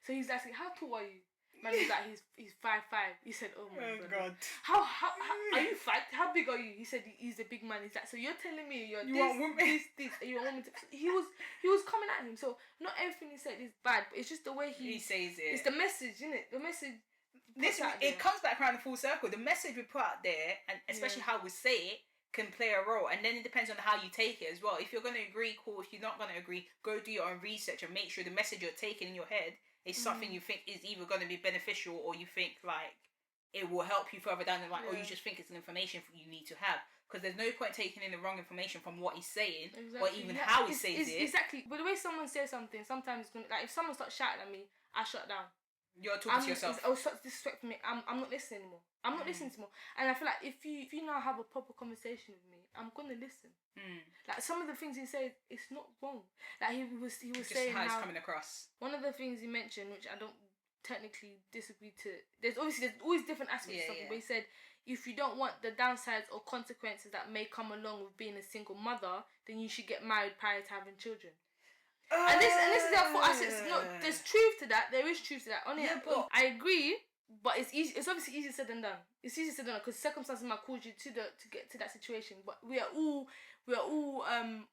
So he's asking, how tall are you? Man was like, he's 5'5". He said, oh my God. How are you 5? How big are you? He said he's a big man. He's like, so you're telling me you want women? You want women to... He was coming at him. So not everything he said is bad, but it's just the way he says it. It's the message, isn't it? The message. It comes back around the full circle. The message we put out there, and especially how we say it, can play a role, and then it depends on how you take it as well. If you're going to agree, cool. If you're not going to agree, go do your own research and make sure the message you're taking in your head is something you think is either going to be beneficial or you think like it will help you further down the line, or you just think it's an information you need to have. Because there's no point taking in the wrong information from what he's saying or even how he says it. Exactly. But the way someone says something, sometimes it's gonna, like if someone starts shouting at me, I shut down. You're talking to yourself. Start disrespecting me. I'm not listening anymore. I'm not listening anymore. And I feel like if you now have a proper conversation with me, I'm gonna listen. Like some of the things he said, it's not wrong. Like he was just saying how it's coming across. One of the things he mentioned, which I don't technically disagree to, there's always different aspects of something. But he said, if you don't want the downsides or consequences that may come along with being a single mother, then you should get married prior to having children. And this is therefore I said, no, there's truth to that. There is truth to that. I agree, but it's easy. It's obviously easier said than done. It's easier said than done because circumstances might cause you to get to that situation. But we are all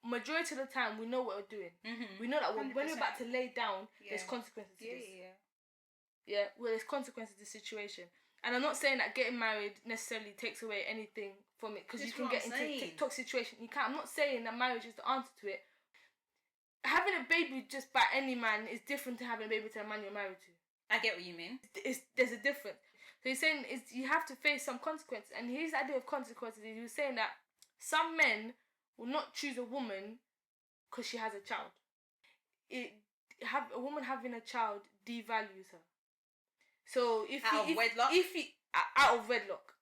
majority of the time we know what we're doing. We know that when we're about to lay down, there's consequences to this. Well, there's consequences to the situation. And I'm not saying that getting married necessarily takes away anything from it, because you can get into a TikTok situation. You can't. I'm not saying that marriage is the answer to it. Having a baby just by any man is different to having a baby to a man you're married to. I get what you mean. There's a difference. So he's saying you have to face some consequences. And his idea of consequences is he was saying that some men will not choose a woman because she has a child. A woman having a child devalues her. So out of wedlock,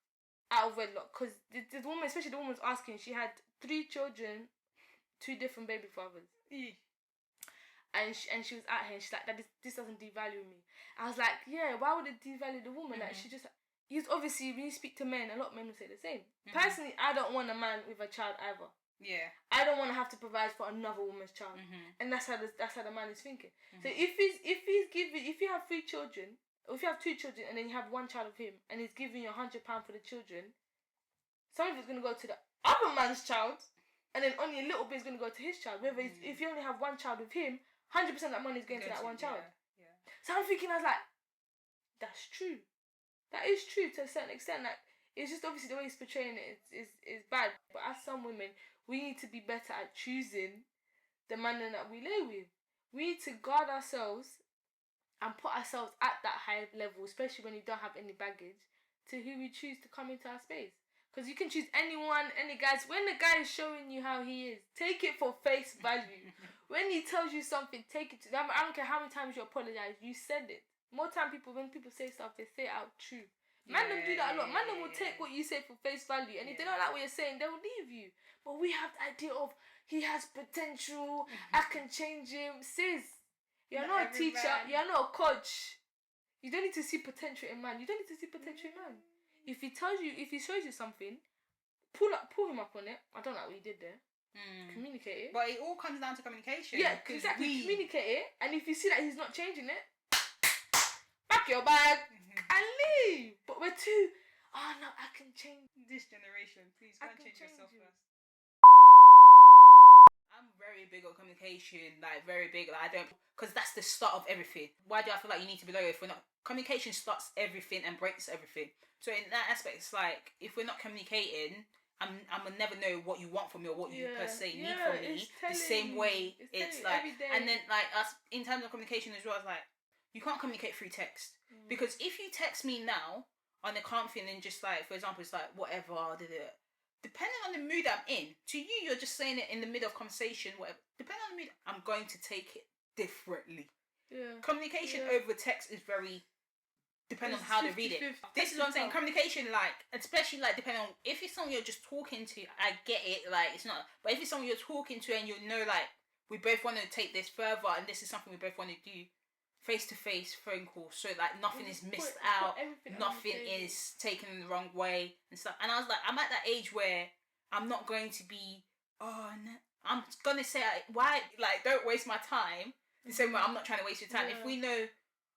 because the woman, especially the woman's asking, she had 3 children, 2 different baby fathers. And she was at her and she's like, that this doesn't devalue me. I was like, yeah, why would it devalue the woman? Like, she just, obviously, when you speak to men, a lot of men will say the same. Personally, I don't want a man with a child either. Yeah. I don't want to have to provide for another woman's child. And that's how the man is thinking. So if you have 3 children, or if you have 2 children and then you have 1 child of him and he's giving you £100 for the children, some of it's going to go to the other man's child, and then only a little bit is going to go to his child. Whether if you only have 1 child with him, 100% of that money is going to that 1 child. Yeah. So I'm thinking, I was like, that's true. That is true to a certain extent. Like, it's just obviously the way he's portraying it is bad. But as some women, we need to be better at choosing the man that we lay with. We need to guard ourselves and put ourselves at that high level, especially when you don't have any baggage, to who we choose to come into our space. Because you can choose anyone, any guys. When the guy is showing you how he is, take it for face value. When he tells you something, take it to them. I don't care how many times you apologize, you said it. More time when people say stuff, they say it out true. Man don't do that a lot. Man will take what you say for face value, and if they don't like what you're saying, they will leave you. But we have the idea of he has potential, I can change him. Sis, you're not a teacher, you're not a coach. You don't need to see potential in man. You don't need to see potential in man. If he shows you something, pull him up on it. I don't like what you did there. Communicate it. But it all comes down to communication. Yeah, exactly. Communicate it, and if you see that he's not changing it, pack your bag and leave. But we're too. Oh no, I can change this generation. Please go and change yourself first. I'm very big on communication, like very big. Like I don't, because that's the start of everything. Why do I feel like you need to be loyal if we're not? Communication starts everything and breaks everything. So in that aspect, it's like if we're not communicating, I'm gonna never know what you want from me or what you per se need from me. The same way it's like, and then like us in terms of communication as well, it's like you can't communicate through text because if you text me now on a calm thing and just like, for example, it's like whatever, depending on the mood I'm in, to you, you're just saying it in the middle of conversation, whatever. Depending on the mood, I'm going to take it differently. Yeah. Communication over text is very depending on how they read it. This is what I'm saying. Communication, like, especially like depending on if it's someone you're just talking to, I get it. Like, it's not. But if it's someone you're talking to and you know, like, we both want to take this further and this is something we both want to do, face-to-face phone call, so like nothing is missed out, nothing is taken in the wrong way and stuff. And I was like, I'm at that age where I'm not going to be, I'm gonna say, why, like, don't waste my time. The same way I'm not trying to waste your time. If we know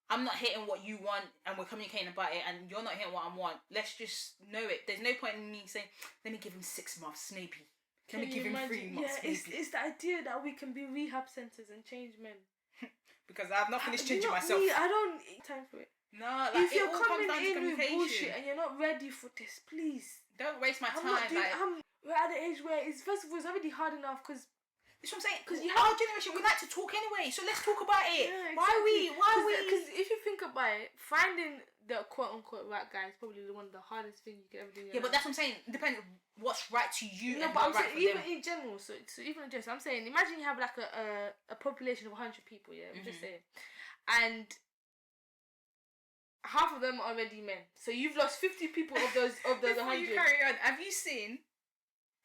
I'm not hitting what you want and we're communicating about it and you're not hitting what I want, let's just know it. There's no point in me saying, let me give him 6 months, maybe. Let me give him 3 months, maybe. It's the idea that we can be rehab centres and change men. Because I have not finished changing myself. I don't time for it. No, like, if you're coming in with bullshit and you're not ready for this, please don't waste my time. We're at the age where first of all it's already hard enough because. That's what I'm saying. Because our generation, we like to talk anyway, so let's talk about it. Yeah, exactly. Why are we? Because if you think about it, finding the quote unquote right guy is probably one of the hardest things you can ever do. But that's what I'm saying. Depending what's right to you. No, but I'm saying even in general. So even in general, I'm saying imagine you have like a population of 100 people. Yeah, I'm just saying, and half of them are already men. So you've lost 50 people of those 100. You carry on. Have you seen?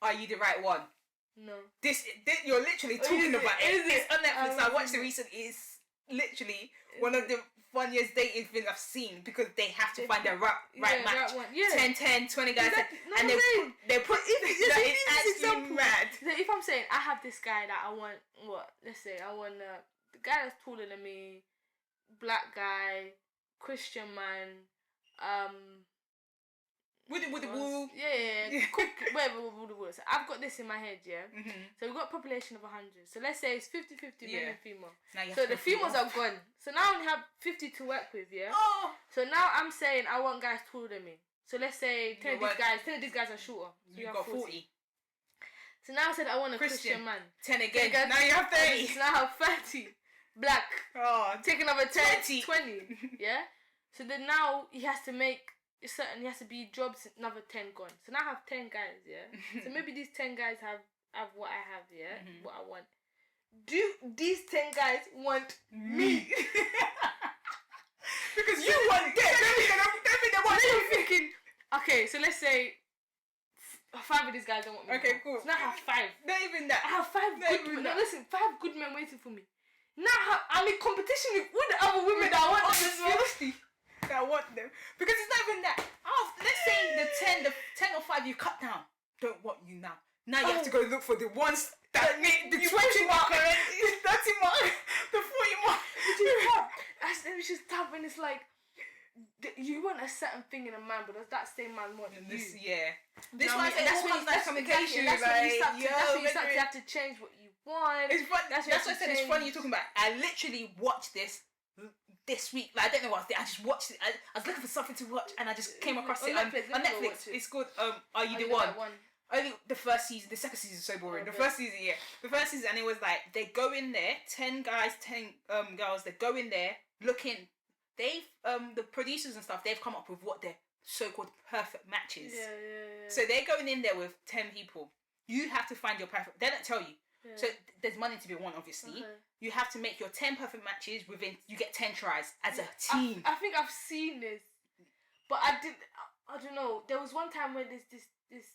Are You the Right One? No. This you're literally talking about it. It's on Netflix. I watched the recent. It's literally one of the funniest dating things I've seen because they have to find the right match. 10, 20 guys. Exactly. And they put it's actually mad. So if I'm saying I have this guy that I want, let's say I want the guy that's taller than me, black guy, Christian man, With the wool. Yeah. Cook whatever with the wool. So I've got this in my head, yeah. So we've got a population of 100. So let's say it's 50-50 male and female. So the females are gone. So now I only have 50 to work with, yeah. Oh. So now I'm saying I want guys taller than me. So let's say 10 of these guys are shorter. So you got 40. So now I said I want a Christian man. 10 again. Now you have 30. So now I have 30. Black. Oh. Take another 10. 20. Yeah. So then now he has to make certain. He has to be jobs. Another 10 gone. So now I have 10 guys. Yeah. So maybe these 10 guys have what I have. Yeah. What I want. Do these 10 guys want me? Because you want them. They want you. Thinking. Okay. So let's say 5 of these guys don't want me. Okay, cool. So now I have 5. Not even that. I have 5 good men. No, listen, 5 good men waiting for me. Now I'm in competition with all the other women that want them as well. That want them. Because it's not even that. Let's say the 10 or 5 you cut down don't want you now. Now you have to go look for the ones that need the 20 mark, the 30 mark, the 40 mark. It's just tough when it's like you want a certain thing in a man, but does that same man want you? Yeah. This one, that's when you start communication. That's when you start to have to change what you want. It's fun. That's why I said it's funny you're talking about. I literally watched this week. Like, I don't know what I just watched it. I was looking for something to watch, and I just came across it on Netflix. It's called Are You the One? Only the first season. The second season is so boring. The first season, and it was like they go in there, 10 guys, 10 girls. They go in there looking. They've the producers and stuff. They've come up with what their so-called perfect matches. Yeah. So they're going in there with 10 people. You have to find your perfect. They don't tell you. Yeah. So there's money to be won, obviously. Okay. You have to make your 10 perfect matches within. You get 10 tries as a team. I think I've seen this, but I don't know. There was one time where this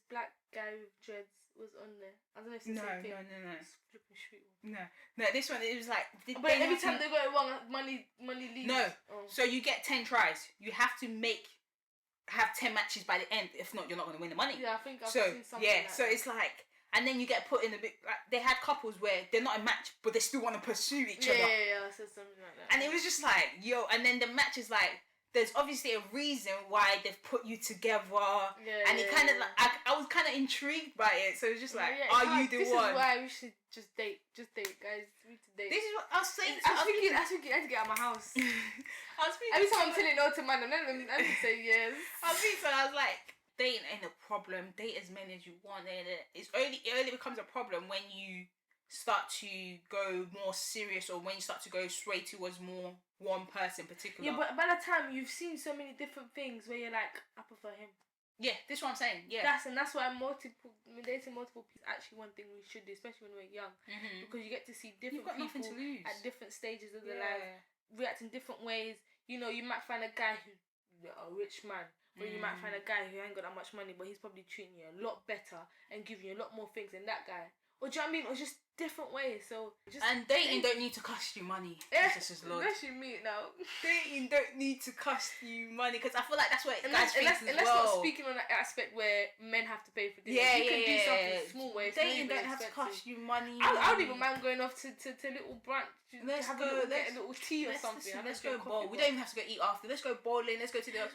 black guy with dreads was on there. I don't know if it's the same thing. No. It's flipping sweet one. No. This one it was like. But every time they got it wrong, money leaves. No. Oh. So you get 10 tries. You have to have 10 matches by the end. If not, you're not going to win the money. Yeah, I think I've seen something. Yeah. So it's like. And then you get put in a bit. Like, they had couples where they're not a match, but they still want to pursue each other. Yeah. So something like that. And it was just like, yo. And then the match is like, there's obviously a reason why they've put you together. And it kind of like, I was kind of intrigued by it. So it was just like, are you the one? This is why we should just date, guys. We need to date. This is what I was saying. I was thinking, I had to get out of my house. Every time I'm telling no to man, I would say yes. I was like. Dating ain't a problem. Date as many as you want. It only becomes a problem when you start to go more serious, or when you start to go straight towards more one person in particular. Yeah, but by the time you've seen so many different things where you're like, I prefer him. Yeah, this is what I'm saying. Yeah, that's why dating multiple people is actually one thing we should do, especially when we're young, because you get to see different people at different stages of their life, react in different ways. You know, you might find a guy who's a rich man. Or you might find a guy who ain't got that much money, but he's probably treating you a lot better and giving you a lot more things than that guy. Or do you know what I mean? Or just different ways. So and dating don't need to cost you money. Especially me now. Dating don't need to cost you money, because I feel like that's what guys think as well. And let's not speaking on that aspect where men have to pay for this. You can do something small ways. Dating don't have to cost you money. I don't even mind going off to little brunch. Get a little tea or something. Let's go bowl. We don't even have to go eat after. Let's go bowling. Let's go to the.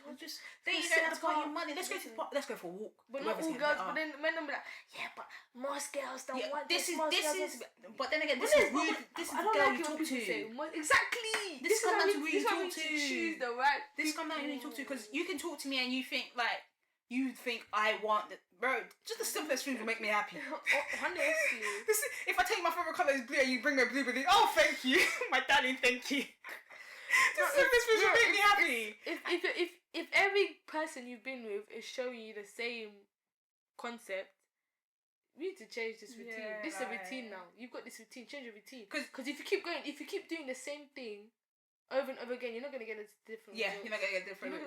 Dating don't have to cost you money. Let's go to the park. Let's go for a walk. But not all girls. But then men will be like, yeah, but most girls don't want this. But then again, this is the girl you talk to. Exactly. This comes down to who you talk to. Choose the right. This comes down to who you talk to, because you can talk to me and you think I want that, bro. Just the simplest things will make me happy. Honestly, if I tell you my favorite color is blue and you bring me a blue balloon, oh thank you, my darling, thank you. The simplest things will make me happy. If every person you've been with is showing you the same concept, we need to change this routine. This is a routine now. You've got this routine. Change your routine. Because if you keep doing the same thing over and over again, you're not gonna get a different. Yeah, you're not gonna get different.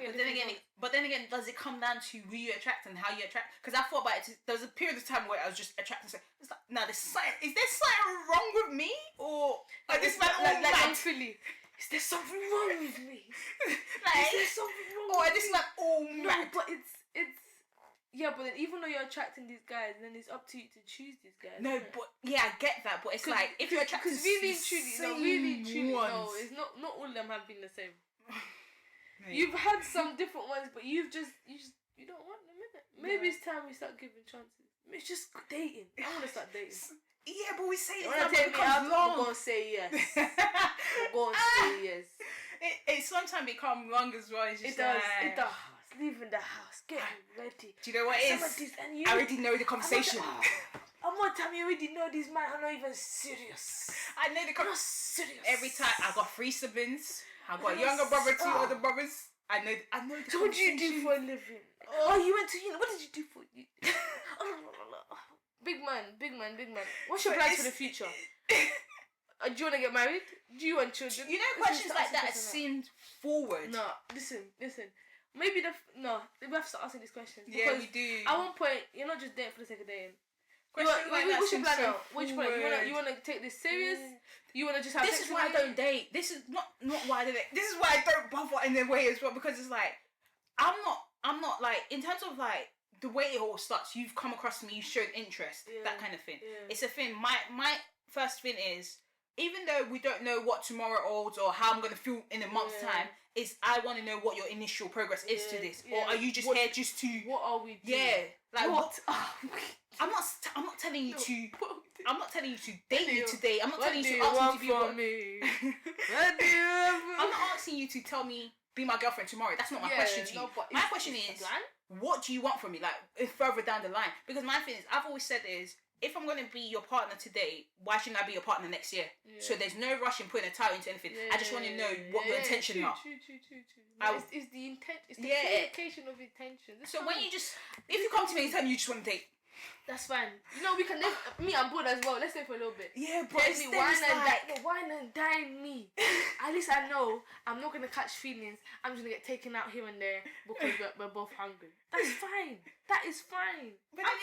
But then again, does it come down to who you attract and how you attract? Because I thought about it. There was a period of time where I was just attracted. It's like, now is there something wrong with me, or like this man all mad? Is there something wrong with me? Is there something wrong? Or this man all mad? No, but it's. Yeah, but then even though you're attracting these guys, then it's up to you to choose these guys. No, but I get that, but it's like if you're attracted to really truly, no, it's not all of them have been the same. You've had some different ones, but you've you don't want them, innit? Maybe it's time we start giving chances. It's just dating. I want to start dating. Yeah, but we say When I take me out, we're going to say yes. We're going to say yes. It sometimes become long as well. It's just It does. Leaving the house. Getting ready. Do you know what it is? I already know the conversation. I'm one time you already know these men are not even serious. I know the conversation. Serious. Every time I got 3 siblings. I got a younger brother, 2 older brothers. I know the So what do you do for a living? Oh, you went to uni. What did you do for you? Big man. What's your plans for the future? Do you want to get married? Do you want children? You know, questions like that seemed forward. No, listen. Maybe we have to start asking these questions. Yeah, we do. At one point, you're not just dating for the sake of dating. What's your plan now? Which plan? You wanna take this serious? You wanna just have This sex is why I don't date. This is not why I don't date. This is why I don't bother in a way as well, because it's like I'm not like, in terms of like the way it all starts, you've come across me, you showed interest, that kind of thing. Yeah. It's a thing. My first thing is, even though we don't know what tomorrow holds or how I'm gonna feel in a month's time, is I want to know what your initial progress is to this, or are you just here just to? What are we doing? Yeah, like what? I'm not telling you to. I'm not telling you to date me today. I'm not telling you to ask me to be me. I'm not asking you to tell me be my girlfriend tomorrow. That's not my question to you. My question is, what do you want from me? Like further down the line, because my thing is, I've always said is, if I'm going to be your partner today, why shouldn't I be your partner next year? Yeah. So there's no rush in putting a title into anything. I just want to know what your intentions are. True. It's the intent. It's the communication of intention. So when you just, if you come to me and tell me you just want to date, that's fine. You know, we can live. Me, I'm bored as well. Let's stay for a little bit. Yeah, but it's wine and dine me. At least I know I'm not gonna catch feelings. I'm just gonna get taken out here and there because we're both hungry. That's fine. That is fine. But I'm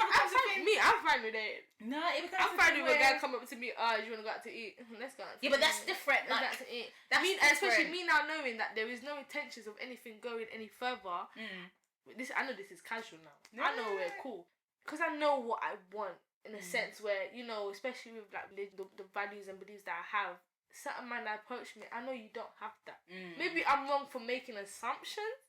fine with it. No, I'm fine with a guy come up to me. You wanna go out to eat? Let's go out. Yeah, but that's different. Let's go out to eat. Especially me now knowing that there is no intentions of anything going any further. I know this is casual now. I know we're cool. Because I know what I want, in a sense where, you know, especially with like the values and beliefs that I have, certain man that approach me, I know you don't have that. Maybe I'm wrong for making assumptions,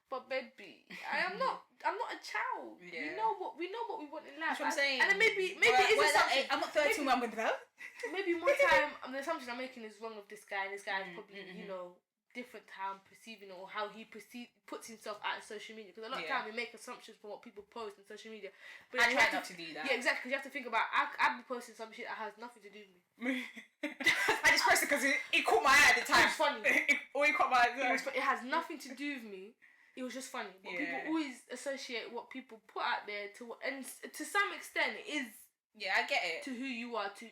but baby, I'm not a child. Yeah. We know what we want in life. That's what I'm saying. And then maybe it's assumption. I'm not 13 when I'm going to develop. Maybe one time the assumption I'm making is wrong with this guy, and this guy is probably, you know, different to how I'm perceiving or how he puts himself out on social media, because a lot of time we make assumptions from what people post on social media, but I try not to do that. Yeah, exactly. You have to think about, I'll be posting some shit that has nothing to do with me. I just posted because it caught my eye at the time. It was funny. It caught my eye. It has nothing to do with me. It was just funny. But people always associate what people put out there and to some extent it is. Yeah, I get it. To who you are, to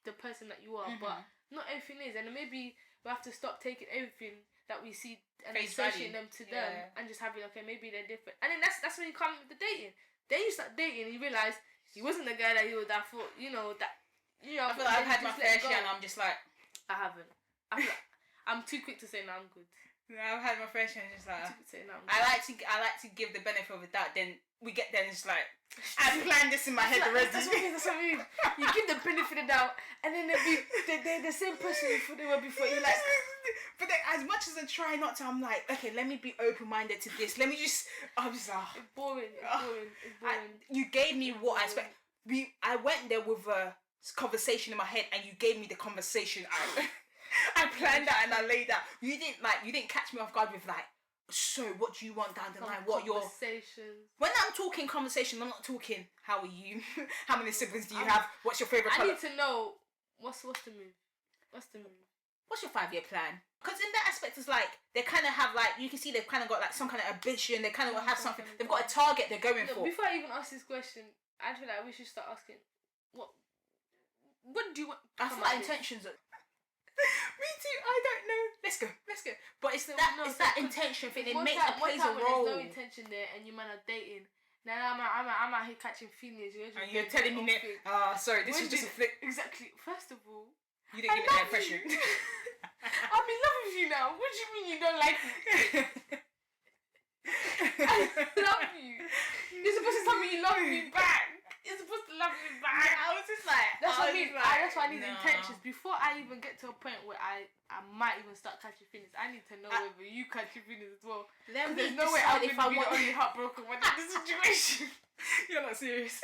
the person that you are, but not everything is, and maybe we have to stop taking everything that we see and associating them to them, and just having, okay, maybe they're different. And then that's when you come with the dating. Then you start dating and you realise he wasn't the guy that you would have thought, I feel like I've had my fair share and I'm just like, I haven't. I'm too quick to say no, I'm good. No, I've had my fair share and just like, I like to give the benefit of the doubt, then we get there and it's like, I planned this in my head already. That's what I mean. You give the benefit of the doubt, and then they're the same person they were before. You're like, but then, as much as I try not to, I'm like, okay, let me be open-minded to this. I'm just it's boring. It's boring. You gave me what I expect. I went there with a conversation in my head, and you gave me the conversation. I planned that and I laid that. You didn't catch me off guard with like, so what do you want down the line? What your conversations? When I'm talking conversation, I'm not talking how are you? How many siblings do you have? What's your favourite colour? I need to know what's the move? What's the move? What's your 5-year plan? Because in that aspect, it's like they kind of have like, you can see they've kind of got like some kind of ambition. They kind of have something. They've got a target they're going for. Before I even ask this question, I feel like we should start asking what do you want? I feel like intentions are. Me too. I don't know. Let's go. But it's that intention thing. It plays a role. There's no intention there, and you man are dating. Now I'm out here catching feelings. And you're telling me that. Sorry, this is just a flick. Exactly. First of all, you didn't give me that impression. I'm in love with you now. What do you mean you don't like me? I love you. You're supposed to tell me you love me back. You're supposed to love me back. I was just like, that's what I mean. That's why I need no. intentions before I even get to a point where I might even start catching feelings. I need to know whether you catch your feelings as well. Let me There's no way I'm decide if gonna I be want. the only heartbroken one in this situation. You're not serious.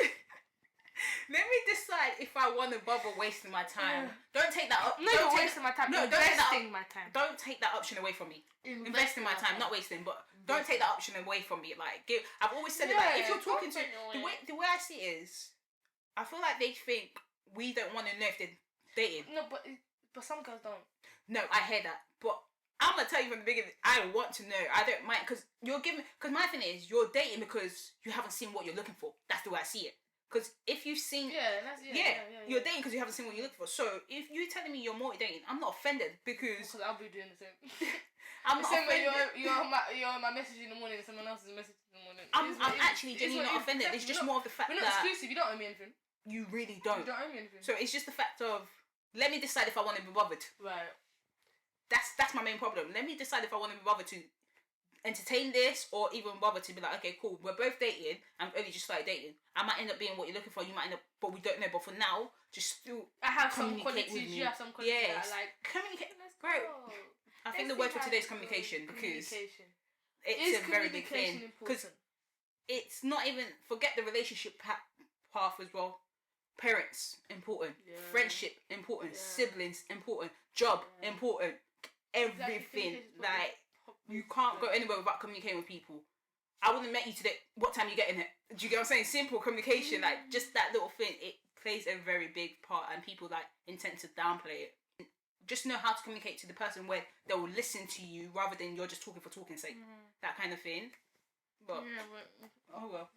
Let me decide if I want to bother wasting my time. Don't take that up. No, you're wasting my time. No, don't take that. Investing my time. Don't take that option away from me. Investing my time, not wasting. But don't take that option away from me. Like, I've always said it. Like, if you're talking to the way I see it is, I feel like they think we don't want to know if they're dating. No, but some girls don't. No, I hear that, but I'm gonna tell you from the beginning. I want to know. I don't mind because you're giving. Because my thing is, you're dating because you haven't seen what you're looking for. That's the way I see it. Because if you've seen, you're dating because you haven't seen what you're looking for. So if you're telling me you're multi-dating, I'm not offended because I'll be doing the same. I'm the not same way offended. you're on my message in the morning and someone else is messaging in the morning. I'm actually genuinely not offended. It's just more of the fact we're not exclusive. You don't owe me anything. You really don't. You don't owe me anything. So it's just the fact of let me decide if I want to be bothered. Right. That's my main problem. Let me decide if I want to be bothered to entertain this or even bother to be like, okay, cool, we're both dating. I'm only just started dating. I might end up being what you're looking for. You might end up, but we don't know. But for now, just still I have some communicate qualities. with me. You have some qualities. Yes. That I like. Communicate. Let's Right. go. I think the word for today is communication because it's a very big thing. Because it's not even forget the relationship path as well. Parents important, friendship important, siblings important, job important, everything like. You can't go anywhere without communicating with people. I wouldn't met you today. What time you getting it? Do you get what I'm saying? Simple communication, like just that little thing. It plays a very big part, and people like intend to downplay it. Just know how to communicate to the person where they will listen to you rather than you're just talking for talking's sake. That kind of thing. But oh well.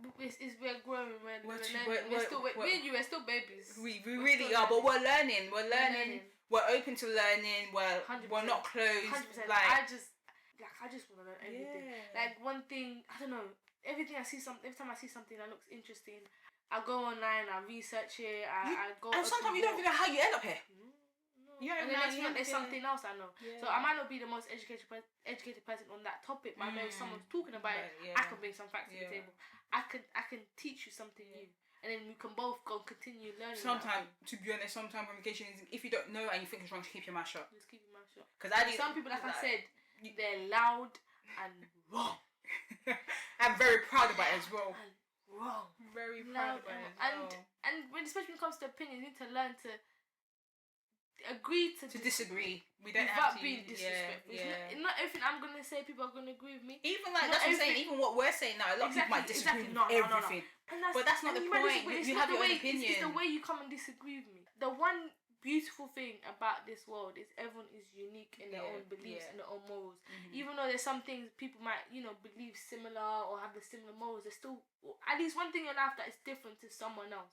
We're growing. We're still babies. We really are, but we're learning. We're learning. We're open to learning. We're not closed. 100%. Like I just want to learn everything. Like one thing, I don't know. Every time I see something that looks interesting, I go online. I research it. I go. And sometimes you don't even know how you end up here. And then there's something else I know. So I might not be the most educated person on that topic, but I know if someone's talking about it, I can bring some facts to the table. I can teach you something new, and then we can both go continue learning. Sometimes, to be honest, communication is if you don't know and you think it's wrong, just keep your mouth shut. Just keep your mouth shut. Because some people, like I said, they're loud and wrong. I'm very proud about it as well. And wrong. Very proud about it as well. And especially when it comes to opinions, you need to learn to agree to disagree. We don't without have to being disrespectful. Not everything I'm gonna say people are gonna agree with me. Even like that's what I'm saying. Even what we're saying now, a lot of people might disagree with everything. No. But that's not the point. You have your own opinion. It's the way you come and disagree with me. The one beautiful thing about this world is everyone is unique in their own beliefs and their own morals. Even though there's some things people might believe similar or have the similar morals, there's still at least one thing in life that is different to someone else.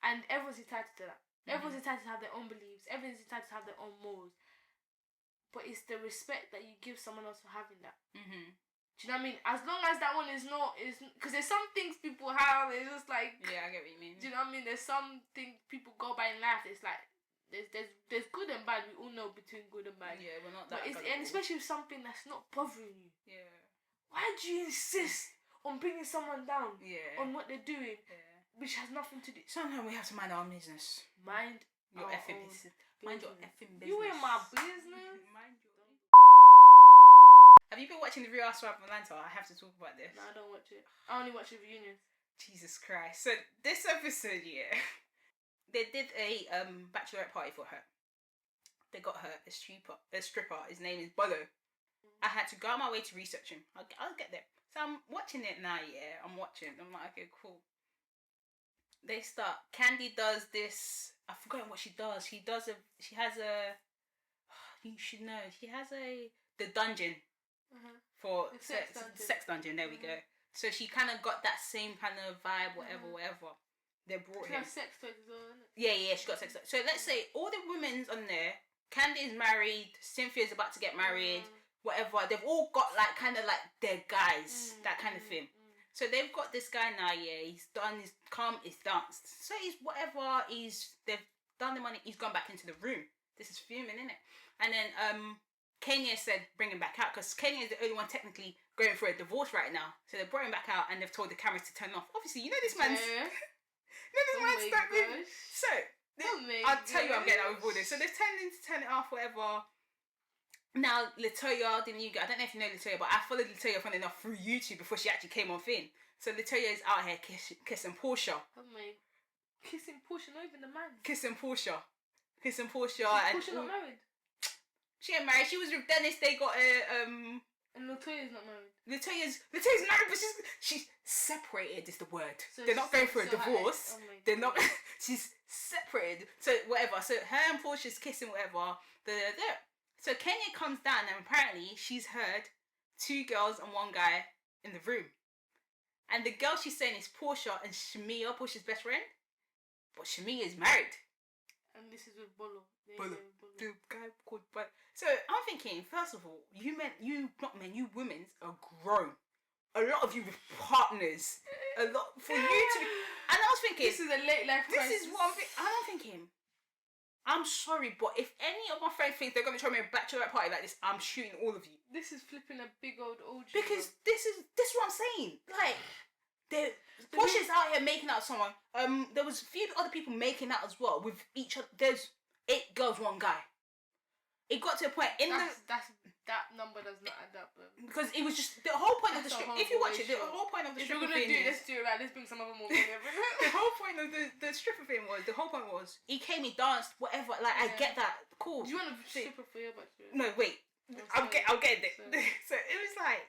And everyone's entitled to that. Everyone's entitled to have their own beliefs. Everyone's entitled to have their own morals. But it's the respect that you give someone else for having that. Do you know what I mean? As long as that one is because there's some things people have. It's just like I get what you mean. Do you know what I mean? There's some things people go by in life. It's like there's good and bad. We all know between good and bad. Yeah, we're not that. And especially with something that's not bothering you. Yeah. Why do you insist on bringing someone down? Yeah. On what they're doing. Yeah. Which has nothing to do. Sometimes we have to mind our own business. Mind your effing business. Mind your effing business. You in my business. Mind your. Have you been watching the Real Housewives of Atlanta? I have to talk about this. No, I don't watch it. I only watch the reunions. Jesus Christ! So this episode, they did a bachelorette party for her. They got her a stripper. His name is Bolo. I had to go out my way to research him. I'll get there. So I'm watching it now. I'm watching. I'm like, okay, cool. They start. Candy does this. I forgot what she does. She has a. You should know. She has the dungeon for the sex dungeon. There we go. So she kind of got that same kind of vibe. Whatever. They brought him. She got sex toys as well, isn't it? Yeah. She got sex toys. So let's say all the women's on there. Candy is married. Cynthia's about to get married. Whatever. They've all got like kind of like their guys. That kind of thing. So they've got this guy now, he's done his he's danced. So they've done the money, he's gone back into the room. This is fuming, isn't it? And then Kenya said bring him back out because Kenya is the only one technically going through a divorce right now. So they brought him back out and they've told the cameras to turn off. Obviously, you know this man's Then this Oh man my started moving. gosh. So, Oh my I'll tell you I'm getting out gosh. with all this. So they're tending to turn it off, whatever. Now, Latoya, the new guy, I don't know if you know Latoya, but I followed Latoya, funny enough, through YouTube before she actually came on Finn. So Latoya is out here kissing Portia. Oh my. Kissing Portia, not even the man. Kissing Portia. Kissing Portia. Is Portia not married? She ain't married. She was with Dennis. They got a And Latoya's not married. Latoya's married, but she's separated. Is the word. So They're not going through a so divorce. oh my They're not. God. She's separated. So whatever. So her and Portia's kissing, whatever. So Kenya comes down and apparently she's heard 2 girls and 1 guy in the room, and the girl she's saying is Portia and Shamia, Portia's best friend, but Shamia is married. And this is with Bolo. Bolo. The guy called Bolo. So I'm thinking, first of all, you women are grown. A lot of you with partners. A lot for you to. And I was thinking, This is a late life crisis. this is what I'm thinking. I'm sorry, but if any of my friends think they're going to throw me a bachelorette party like this, I'm shooting all of you. This is flipping a big old OG. Because this is what I'm saying. Like, Portia's out here making out with someone. There was a few other people making out as well with each other. There's 8 girls, 1 guy. It got to a point that number does not add up. Because it was just the whole point of the strip. If you watch it, the ratio. whole point of the If you're stripper gonna thing do it, is, let's do it right. Let's bring some other more people. the whole point of the stripper thing was, the whole point was he came, he danced, whatever. Like I get that, cool. Do you want to stripper for your bachelor? No, wait. Oh, I'll get it. Sorry. So it was like,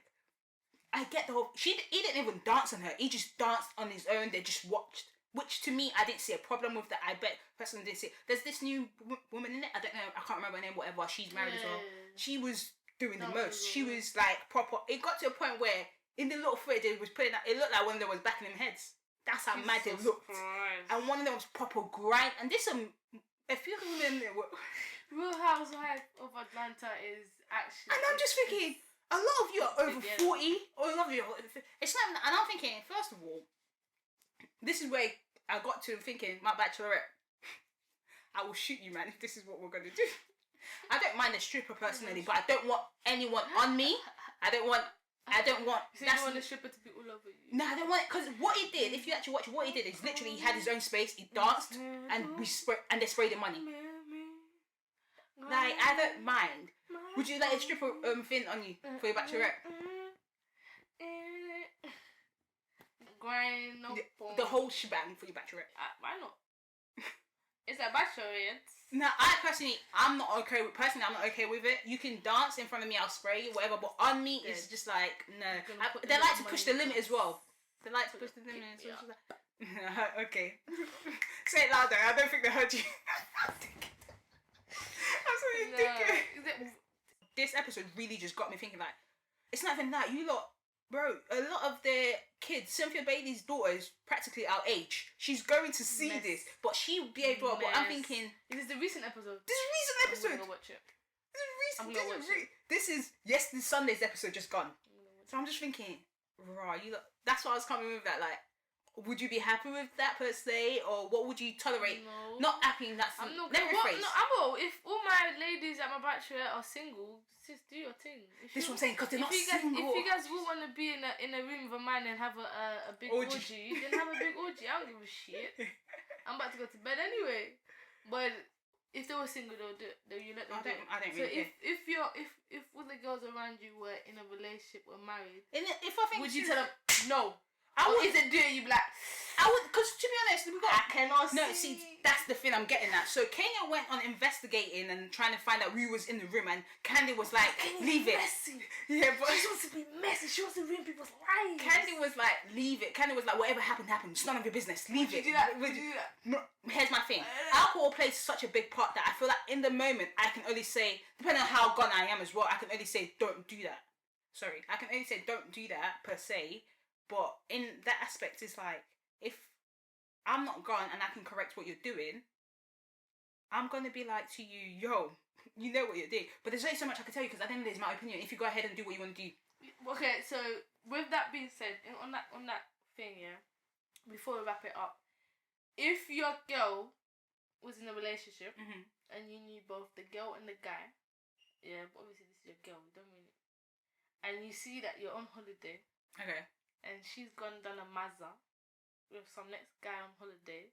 I get the whole. He didn't even dance on her. He just danced on his own. They just watched. Which to me, I didn't see a problem with that. I bet personally didn't see it. There's this new woman in it. I don't know. I can't remember her name. Whatever. She's married as well. She was doing the most. She was like proper. It got to a point where in the little footage it was putting out, it looked like one of them was backing them heads. That's how mad it looked. Christ. And one of them was proper grind. And this a few women there were. Real Housewives of Atlanta is actually. And I'm just thinking, a lot of you are over 40, or a lot of you are. It's not. And I'm thinking, first of all, this is where I got to thinking, my bachelorette, I will shoot you, man, if this is what we're going to do. I don't mind a stripper personally, but I don't want anyone on me. I don't want. So you don't want the stripper to be all over you? No, I don't want, because what he did, if you actually watch what he did, is literally he had his own space, he danced, and they sprayed the money. Like, I don't mind. Would you like a stripper thing on you for your bachelorette? Grind, no The whole shebang for your bachelorette. Why not? It's a bachelorette. No, I'm not okay with it. You can dance in front of me, I'll spray you, whatever, but on me, it's just like, no. They like to push the limit as well. They like to push the limit as well. Okay. Say it louder, I don't think they heard you. I'm thinking. This episode really just got me thinking, like, it's not even that, you lot, bro, a lot of their kids, Cynthia Bailey's daughter is practically our age. She's going to see this, but she behaved well. But I'm thinking, this is the recent episode. I'm gonna watch it. This is Sunday's episode just gone. So I'm just thinking, right, that's why I was coming with that. Like, would you be happy with that per se, or what would you tolerate? No. Not happy. That's I'm not. let me Well, rephrase. no, I will. If all my ladies at my bachelorette are single, just do your thing. This is what I'm saying, because they're not single. If you guys will want to be in a room with a man and have a big orgy, then have a big orgy. I don't give a shit. I'm about to go to bed anyway. But if they were single, they'll do it. You let them do it. I don't so really care. if all the girls around you were in a relationship or married, If I think, would you tell them no? I would. Is it do you black? I would, because to be honest, we got. I cannot No, see, that's the thing I'm getting at. So Kenya went on investigating and trying to find out who was in the room, and Candy was like, "Leave it." Messy. Yeah, but She wants to be messy. She wants to ruin people's lives. Candy was like, "Leave it." Candy was like, "Whatever happened, happened. It's none of your business. Leave it." Would you do that? Would you do that? No, here's my thing. Alcohol plays such a big part that I feel like in the moment I can only say, depending on how gone I am as well, I can only say don't do that. Sorry, I can only say don't do that per se. But in that aspect, it's like, if I'm not gone and I can correct what you're doing, I'm going to be like to you, yo, you know what you're doing. But there's only so much I can tell you, because at the end of the day, it's my opinion. If you go ahead and do what you want to do. Okay, so with that being said, on that thing, yeah, before we wrap it up, if your girl was in a relationship and you knew both the girl and the guy, yeah, but obviously this is your girl, you don't really, and you see that you're on holiday, Okay. and she's gone done a mazza with some next guy on holiday,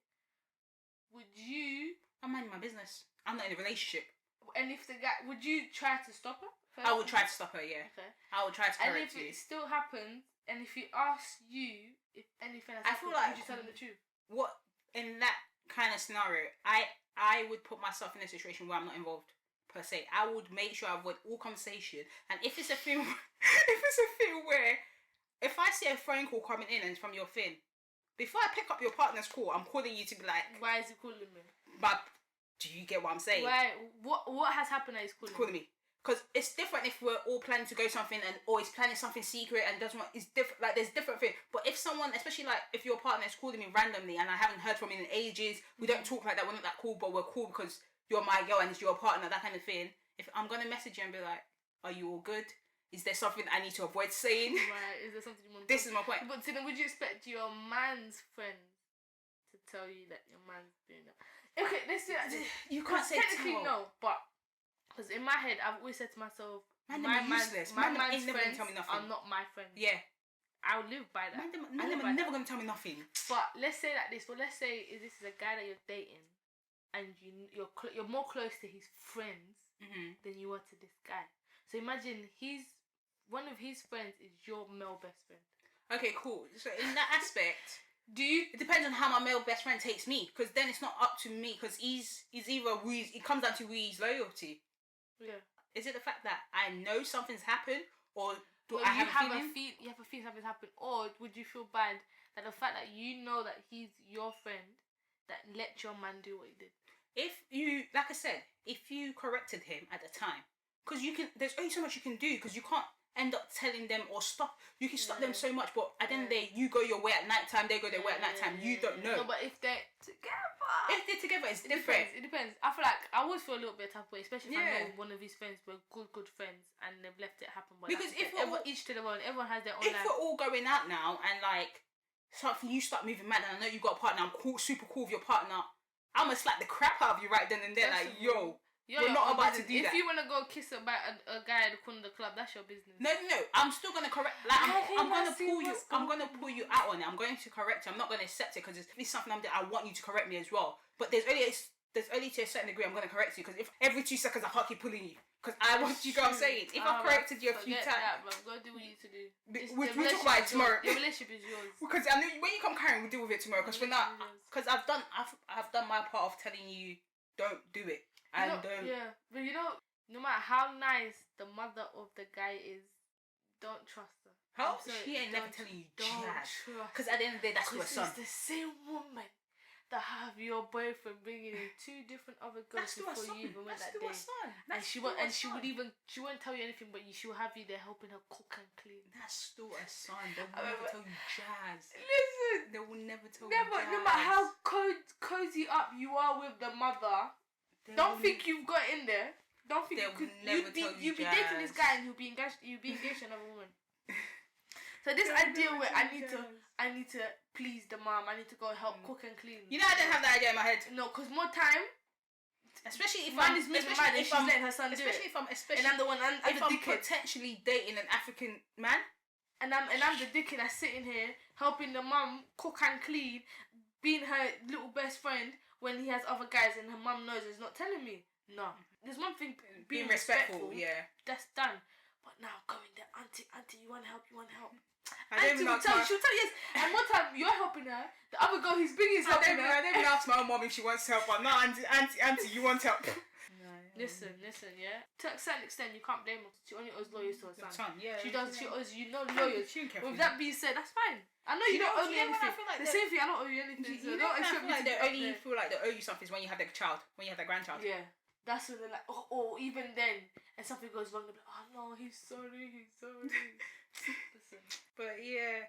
would you? I'm minding my business. I'm not in a relationship. And if the guy, would you try to stop her? I would try to stop her, yeah. Okay. I would try to correct you. And if you. it still happens, and if he asks you if anything has happened, feel like, would you tell him the truth? What, in that kind of scenario, I would put myself in a situation where I'm not involved, per se. I would make sure I avoid all conversation. And if it's a thing, where, if I see a phone call coming in and it's from your thing, before I pick up your partner's call, I'm calling you to be like... Why is he calling me? But, do you get what I'm saying? Why? What has happened that he's calling me? Because it's different if we're all planning to go something or he's planning something secret and doesn't want... It's different. Like, there's different things. But if someone, especially like if your partner is calling me randomly and I haven't heard from him in ages, we don't talk like that, we're not that cool, but we're cool because you're my girl and it's your partner, that kind of thing. If I'm going to message you and be like, are you all good? Is there something I need to avoid saying? Right, is there something you want to... This is my point. But then would you expect your man's friends to tell you that your man's doing that? Okay, let's do that. You can't say technically no, but... Because in my head, I've always said to myself, my man's friends tell me nothing. Are not my friends. Yeah. I'll live by that. Man are never going to tell me nothing. But let's say like this. Well, let's say this is a guy that you're dating, and you're more close to his friends than you are to this guy. So imagine one of his friends is your male best friend. Okay, cool. So in that aspect... It depends on how my male best friend takes me, because then it's not up to me, because he's either it comes down to his loyalty. Yeah. Is it the fact that I know something's happened, or do I have a feeling? You have a feeling something's happened, or would you feel bad that the fact that you know that he's your friend that let your man do what he did? If you, like I said, if you corrected him at the time, because there's only so much you can do, because you can't end up telling them or stop. You can stop them so much, but at the end of the day, you go your way at night time, they go their way at night time. You don't know. No, but if they're together, it's different. It depends. I feel like I always feel a little bit tough way, especially if I know one of his friends were good friends and they've left it happen. But because if we're each to their own, everyone has their own life. If we're all going out now and like something, you start moving mad, and I know you got a partner, I'm super cool with your partner, I'm gonna slap the crap out of you right then and there. Like, yo. We're not about to do that. If you want to go kiss a guy at the corner of the club, that's your business. No. I'm still going to correct. Like, I'm going to pull you. I'm going to pull you out on it. I'm going to correct you. I'm not going to accept it because it's something I want you to correct me as well. But there's only to a certain degree I'm going to correct you, because if every 2 seconds I can't keep pulling you, because I want you. Go. I'm saying, if I've corrected you a few times, that, bro. Go do what you need to do. We'll talk about it tomorrow. The relationship is yours. Because I know when you come carrying, we'll deal with it tomorrow. Because we're not. Because I've done my part of telling you don't do it. And yeah, but no matter how nice the mother of the guy is, don't trust her. How? She ain't never telling you jazz. Because at the end of the day, that's your son. It's the same woman that have your boyfriend bringing in 2 different other girls before you even went that day. And she won't tell you anything, but she will have you there helping her cook and clean. That's still a son. They will never tell you jazz. Listen, they will never tell you jazz. No matter how cozy up you are with the mother. Don't think you've got in there. Don't think you'll be dating this guy and you'll be engaged to another woman. So this idea where I need to please the mom, I need to go help cook and clean. You know, I didn't have that idea in my head. No, because more time, especially if I'm letting her son do it. And I'm the one. I'm potentially dating an African man, and I'm the dickhead that's sitting here helping the mom cook and clean, being her little best friend. When he has other guys and her mum knows, is not telling me. No. There's one thing, being respectful, yeah. That's done. But now going there, auntie, you want help? Auntie will tell you, she'll tell you yes. And one time you're helping her, the other girl who's bringing is helping her. I didn't ask my own mum if she wants help or not. Auntie, you want help? Listen, yeah. To a certain extent, you can't blame her. She only owes loyal to her son. Yeah. She owes loyal. With that being said, that's fine. I know you don't owe me anything. The same thing, I don't owe you anything. You don't expect me to only feel like they owe you something is when you have their child, when you have their grandchild. Yeah. That's when they're like, or even then, and something goes wrong, they're like, oh no, he's sorry. Listen. But yeah.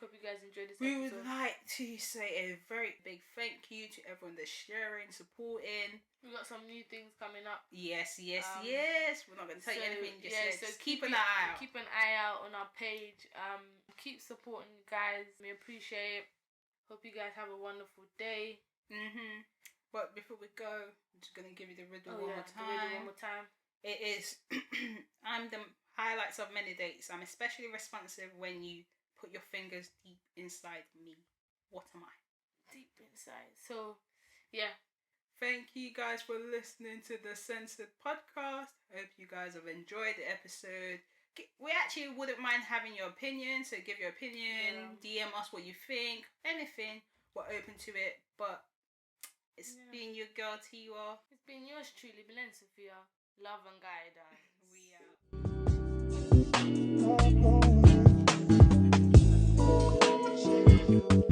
Hope you guys enjoyed this episode. We would like to say a very big thank you to everyone that's sharing, supporting. We got some new things coming up. Yes. We're not going to tell you anything just yet. So keep an eye out. Keep an eye out on our page. Keep supporting guys. We appreciate it. Hope you guys have a wonderful day. But before we go, I'm just going to give you the riddle one more time. It is, I'm the highlights of many dates. I'm especially responsive when you put your fingers deep inside me. what am I? Deep inside. So, yeah. Thank you guys for listening to the Censored Podcast. Hope you guys have enjoyed the episode. We actually wouldn't mind having your opinion, so give your opinion, DM us what you think, anything. We're open to it, but it's been your girl Tiwa. It's been yours truly, Milene Sophia. Love and guidance. We out.